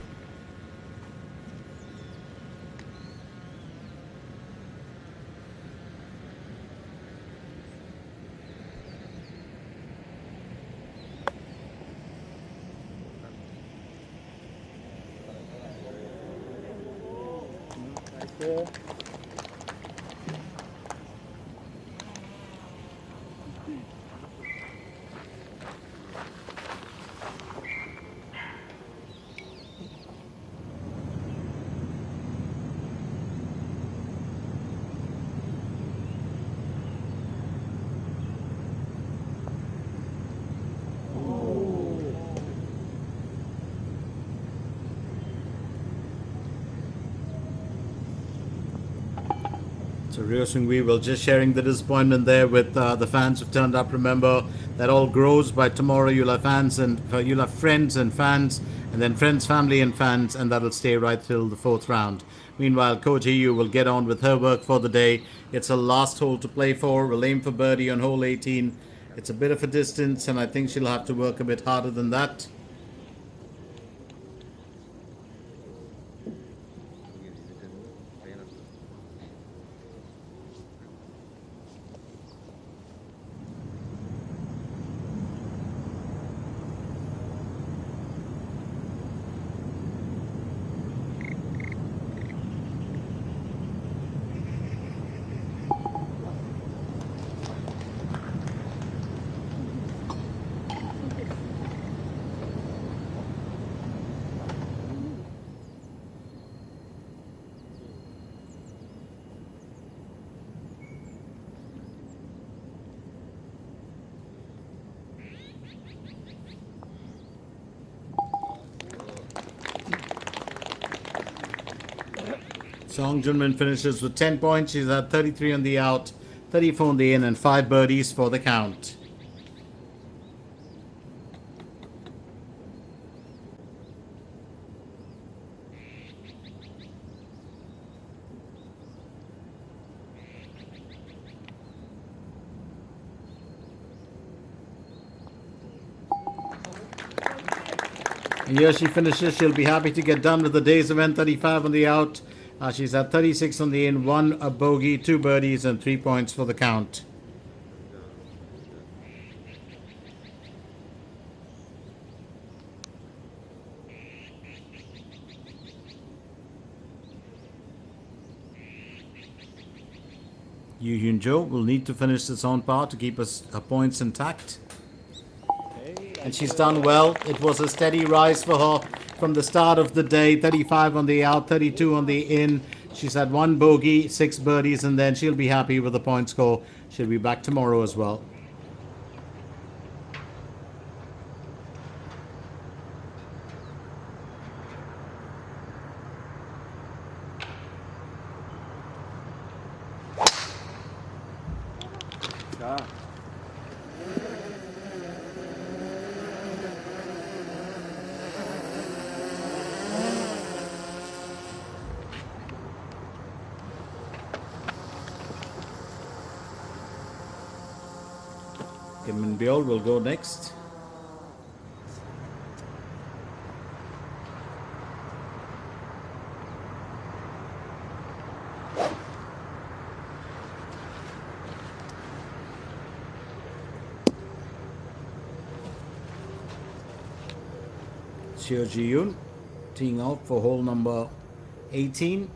So Ryo Seung-wi, well, just sharing the disappointment there with the fans who've turned up. Remember, that all grows. By tomorrow, you'll have fans and you'll have friends and fans, and then friends, family, and fans, and that'll stay right till the 4th round. Meanwhile, Coach Hiyu will get on with her work for the day. It's a last hole to play for. We'll aim for birdie on hole 18. It's a bit of a distance, and I think she'll have to work a bit harder than that. Song Junmin finishes with 10 points. She's at 33 on the out, 34 on the in, and 5 birdies for the count. And here she finishes. She'll be happy to get done with the day's event. 35 on the out. She's at 36 on the in, 1 a bogey, 2 birdies, and 3 points for the count. Yoo-Hyun Jo will need to finish this on par to keep her points intact. And she's done well. It was a steady rise for her from the start of the day. 35 on the out, 32 on the in. She's had 1 bogey, 6 birdies, and then she'll be happy with the point score. She'll be back tomorrow as well. Kim Min Byul will go next. Seo Ji-yoon teeing off for hole number 18.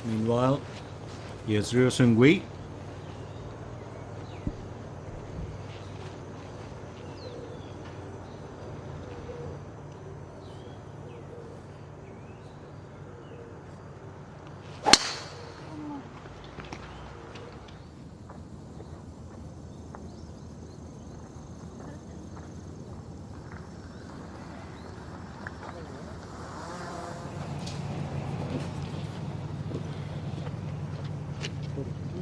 Meanwhile, here's Ryo Seung-hui.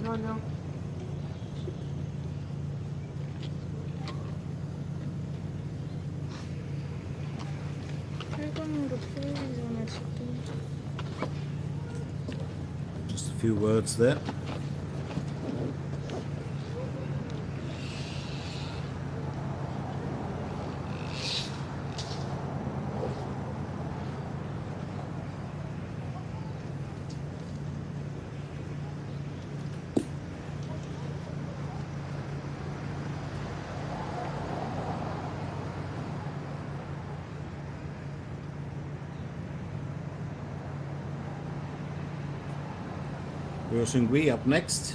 잠시만요. Just a few words there. Ryo Seung-hui up next.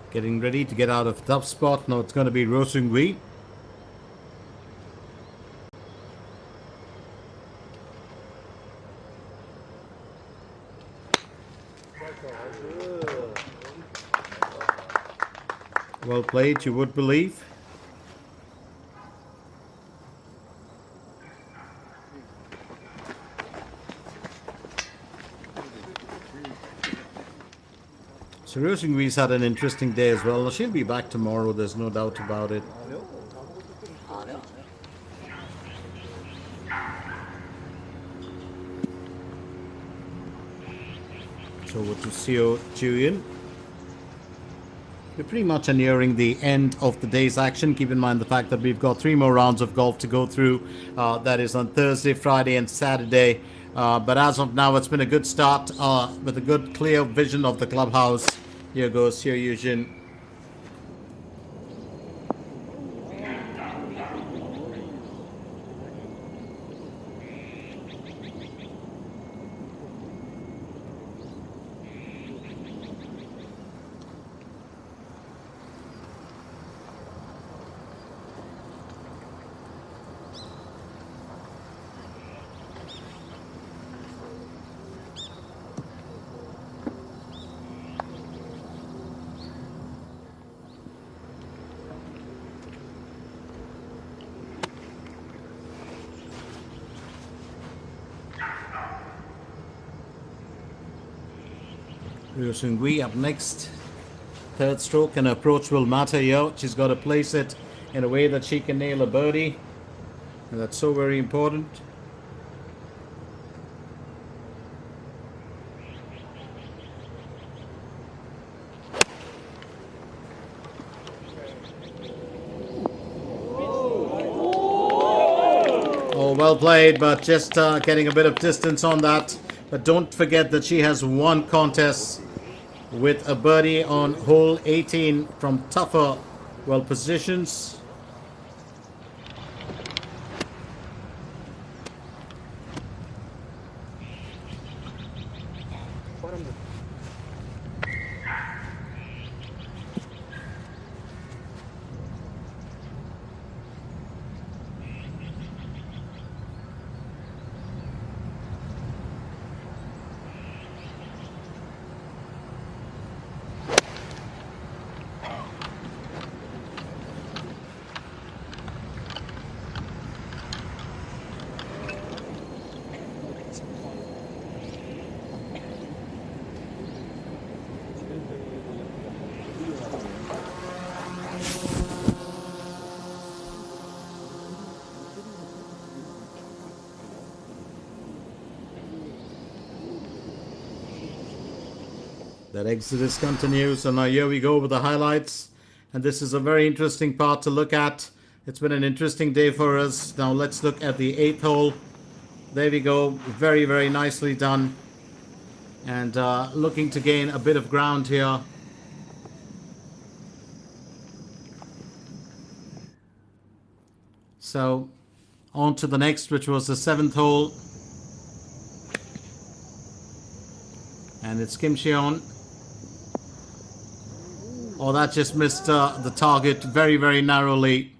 Getting ready to get out of the tough spot. Now it's going to be Ryo Seung-hui. Well played, you would believe. So Ryo Seung-hui's had an interesting day as well. She'll be back tomorrow, there's no doubt about it. So over to Seo Choo-yun. We're pretty much nearing the end of the day's action. Keep in mind the fact that we've got 3 more rounds of golf to go through. That is on Thursday, Friday and Saturday. But as of now, it's been a good start with a good clear vision of the clubhouse. Here goes Seo Yujin. Ryu Seung-hui up next. Third stroke, and approach will matter here. She's got to place it in a way that she can nail a birdie. And that's so very important. Oh, well played, but just getting a bit of distance on that. But don't forget that she has won contests with a birdie on hole 18 from tougher, well, positions. That exodus continues, and now here we go with the highlights. And this is a very interesting part to look at. It's been an interesting day for us. Now let's look at the 8th hole. There we go. Very, very nicely done. And looking to gain a bit of ground here. So on to the next, which was the 7th hole. And it's Kim Seon. Oh, that just missed the target very, very narrowly.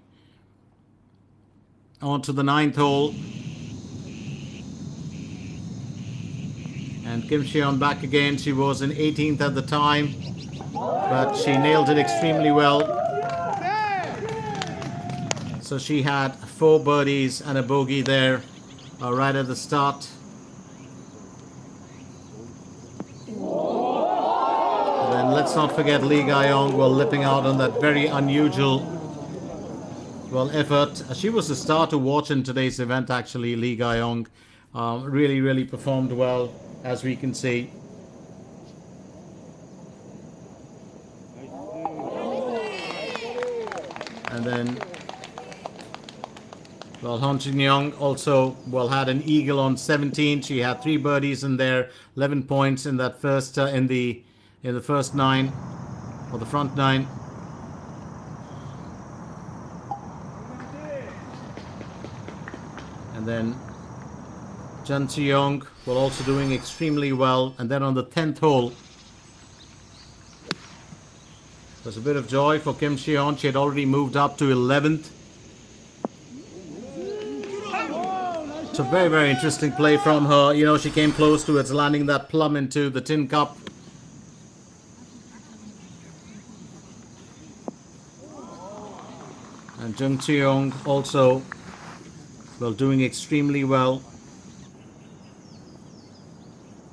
On to the 9th hole. And Kim Seon back again. She was in 18th at the time, but she nailed it extremely well. So she had 4 birdies and a bogey there right at the start. And let's not forget Lee Ga-young, well, lipping out on that very unusual, well, effort. She was the star to watch in today's event, actually. Lee Ga-young really, really performed well, as we can see. And then, well, Han Jin-young also, well, had an eagle on 17. She had 3 birdies in there, 11 points in that first, in the first 9, or the front 9. And then Jun Chi-young, well, also doing extremely well. And then on the 10th hole, there's a bit of joy for Kim Seon. She had already moved up to 11th. It's a very, very interesting play from her. You know, she came close to it, landing that plumb into the tin cup. And Jung Chi-young also, well, doing extremely well.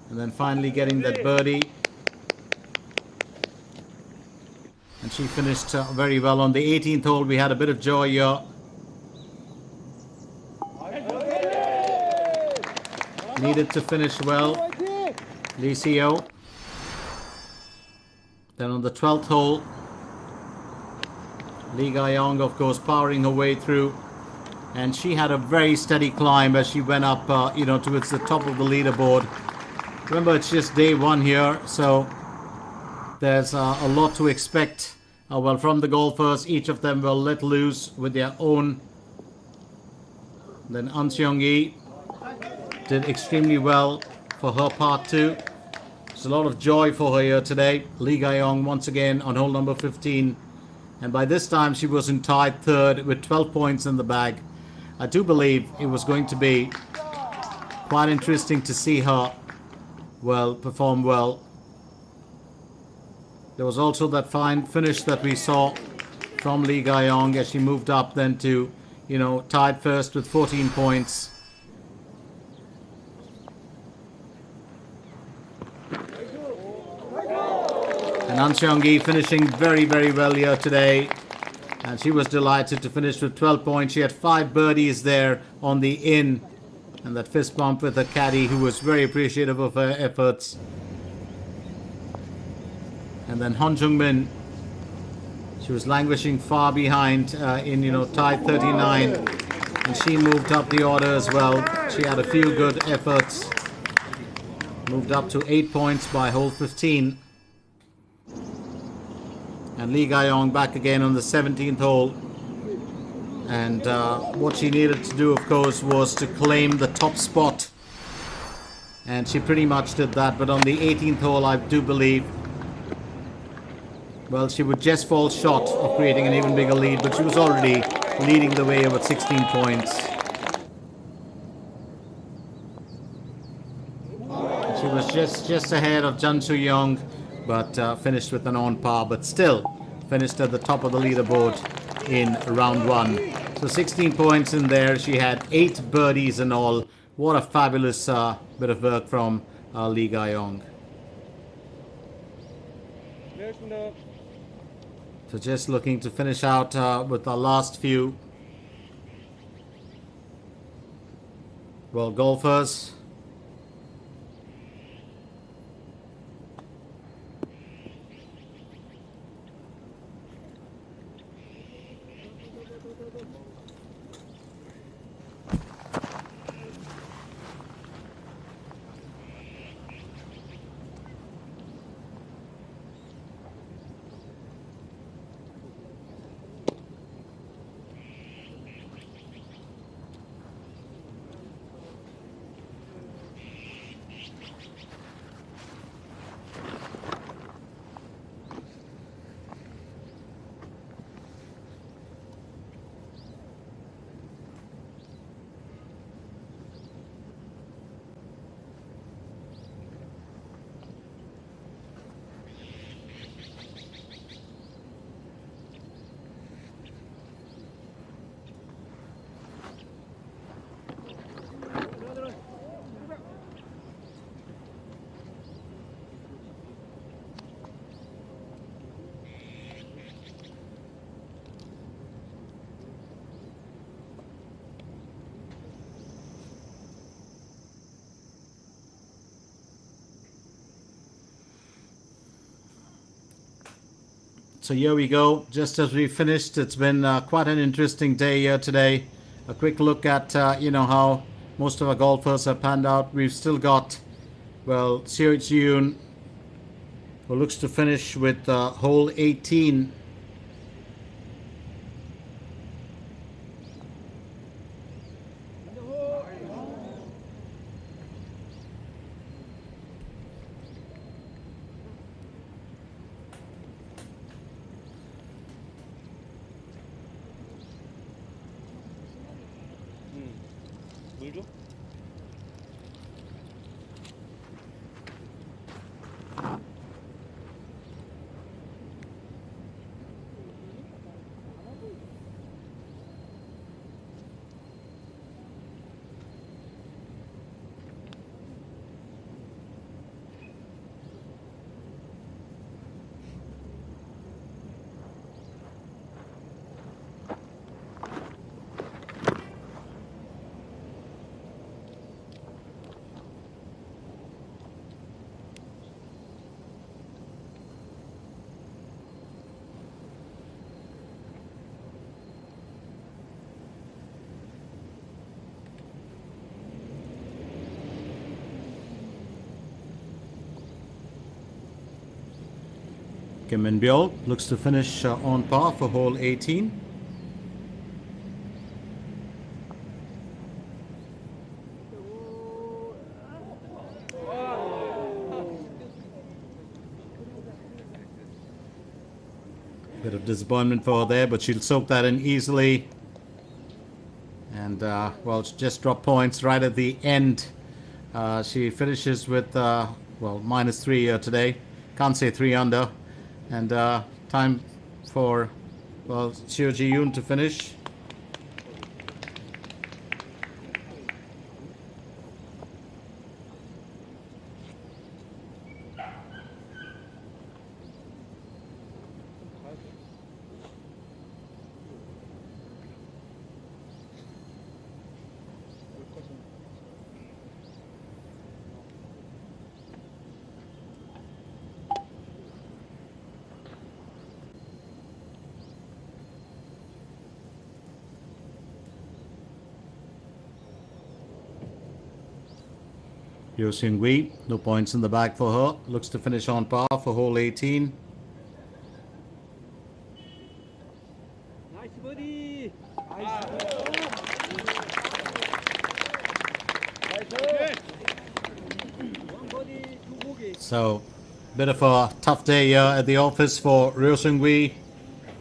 And then finally getting that birdie. And she finished very well. On the 18th hole, we had a bit of joy here. Needed to finish well. Lee Se-yo. Then on the 12th hole, Lee Ga-young, of course, powering her way through. And she had a very steady climb as she went up, you know, towards the top of the leaderboard. Remember, it's just day 1 here, so there's a lot to expect. Well, from the golfers, each of them will let loose with their own. Then An Seong-yi did extremely well for her part too. There's a lot of joy for her here today. Lee Ga-young once again on hole number 15. And by this time, she was in tied 3rd with 12 points in the bag. I do believe it was going to be quite interesting to see her, well, perform well. There was also that fine finish that we saw from Lee Ga-young as she moved up then to, you know, tied first with 14 points. And An Seong-gi finishing very, very well here today. And she was delighted to finish with 12 points. She had 5 birdies there on the in. And that fist bump with her caddy, who was very appreciative of her efforts. And then Han Jung-min, she was languishing far behind in, tied 39. And she moved up the order as well. She had a few good efforts. Moved up to 8 points by hole 15. And Lee Ga-yong back again on the 17th hole. And what she needed to do, of course, was to claim the top spot. And she pretty much did that. But on the 18th hole, I do believe, well, she would just fall short of creating an even bigger lead. But she was already leading the way with 16 points. She was just ahead of Jun Soo-young, but finished with an on par. But still finished at the top of the leaderboard in round 1. So 16 points in there. She had 8 birdies in all. What a fabulous bit of work from Lee Ga-yong. 내렸습니다. So just looking to finish out with our last few golfers. So here we go. Just as we finished, it's been quite an interesting day here today. A quick look at how most of our golfers have panned out. We've still got, well, Seo Ji-yoon, who looks to finish with hole 18. 물 줘? Kim Min-byul looks to finish on par for hole 18. Bit of disappointment for her there, but she'll soak that in easily. And, well, she just dropped points right at the end. She finishes with, well, -3 here today. Can't say 3 under. And time for, well, Seo Ji-yoon to finish. Ryo Seung-hui, no points in the bag for her. Looks to finish on par for hole 18. 나이스 버디. 원 버디 두 보기. So, bit of a tough day here at the office for Ryo Seung-hui,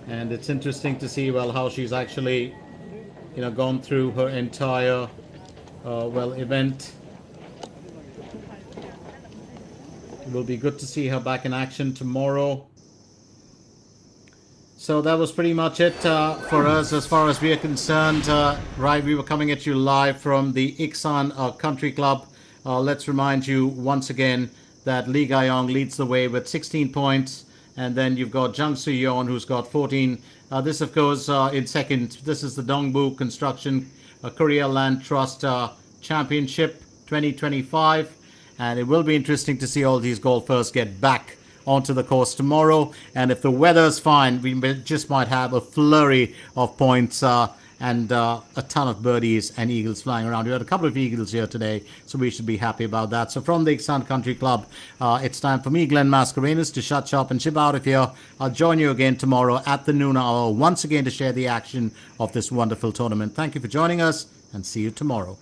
and it's interesting to see how she's actually, gone through her entire event. It will be good to see her back in action tomorrow. So that was pretty much it for us as far as we are concerned. Right, we were coming at you live from the Iksan Country Club. Let's remind you once again that Lee Ga-young leads the way with 16 points. And then you've got Jung Soo-yeon, who's got 14. This, of course, in second. This is the Dongbu Construction Korea Land Trust Championship 2025. And it will be interesting to see all these golfers get back onto the course tomorrow. And if the weather's fine, we just might have a flurry of points and a ton of birdies and eagles flying around. We had a couple of eagles here today, so we should be happy about that. So from the Iksan Country Club, it's time for me, Glenn Mascarenas, to shut shop and ship out of here. I'll join you again tomorrow at the noon hour, once again to share the action of this wonderful tournament. Thank you for joining us, and see you tomorrow.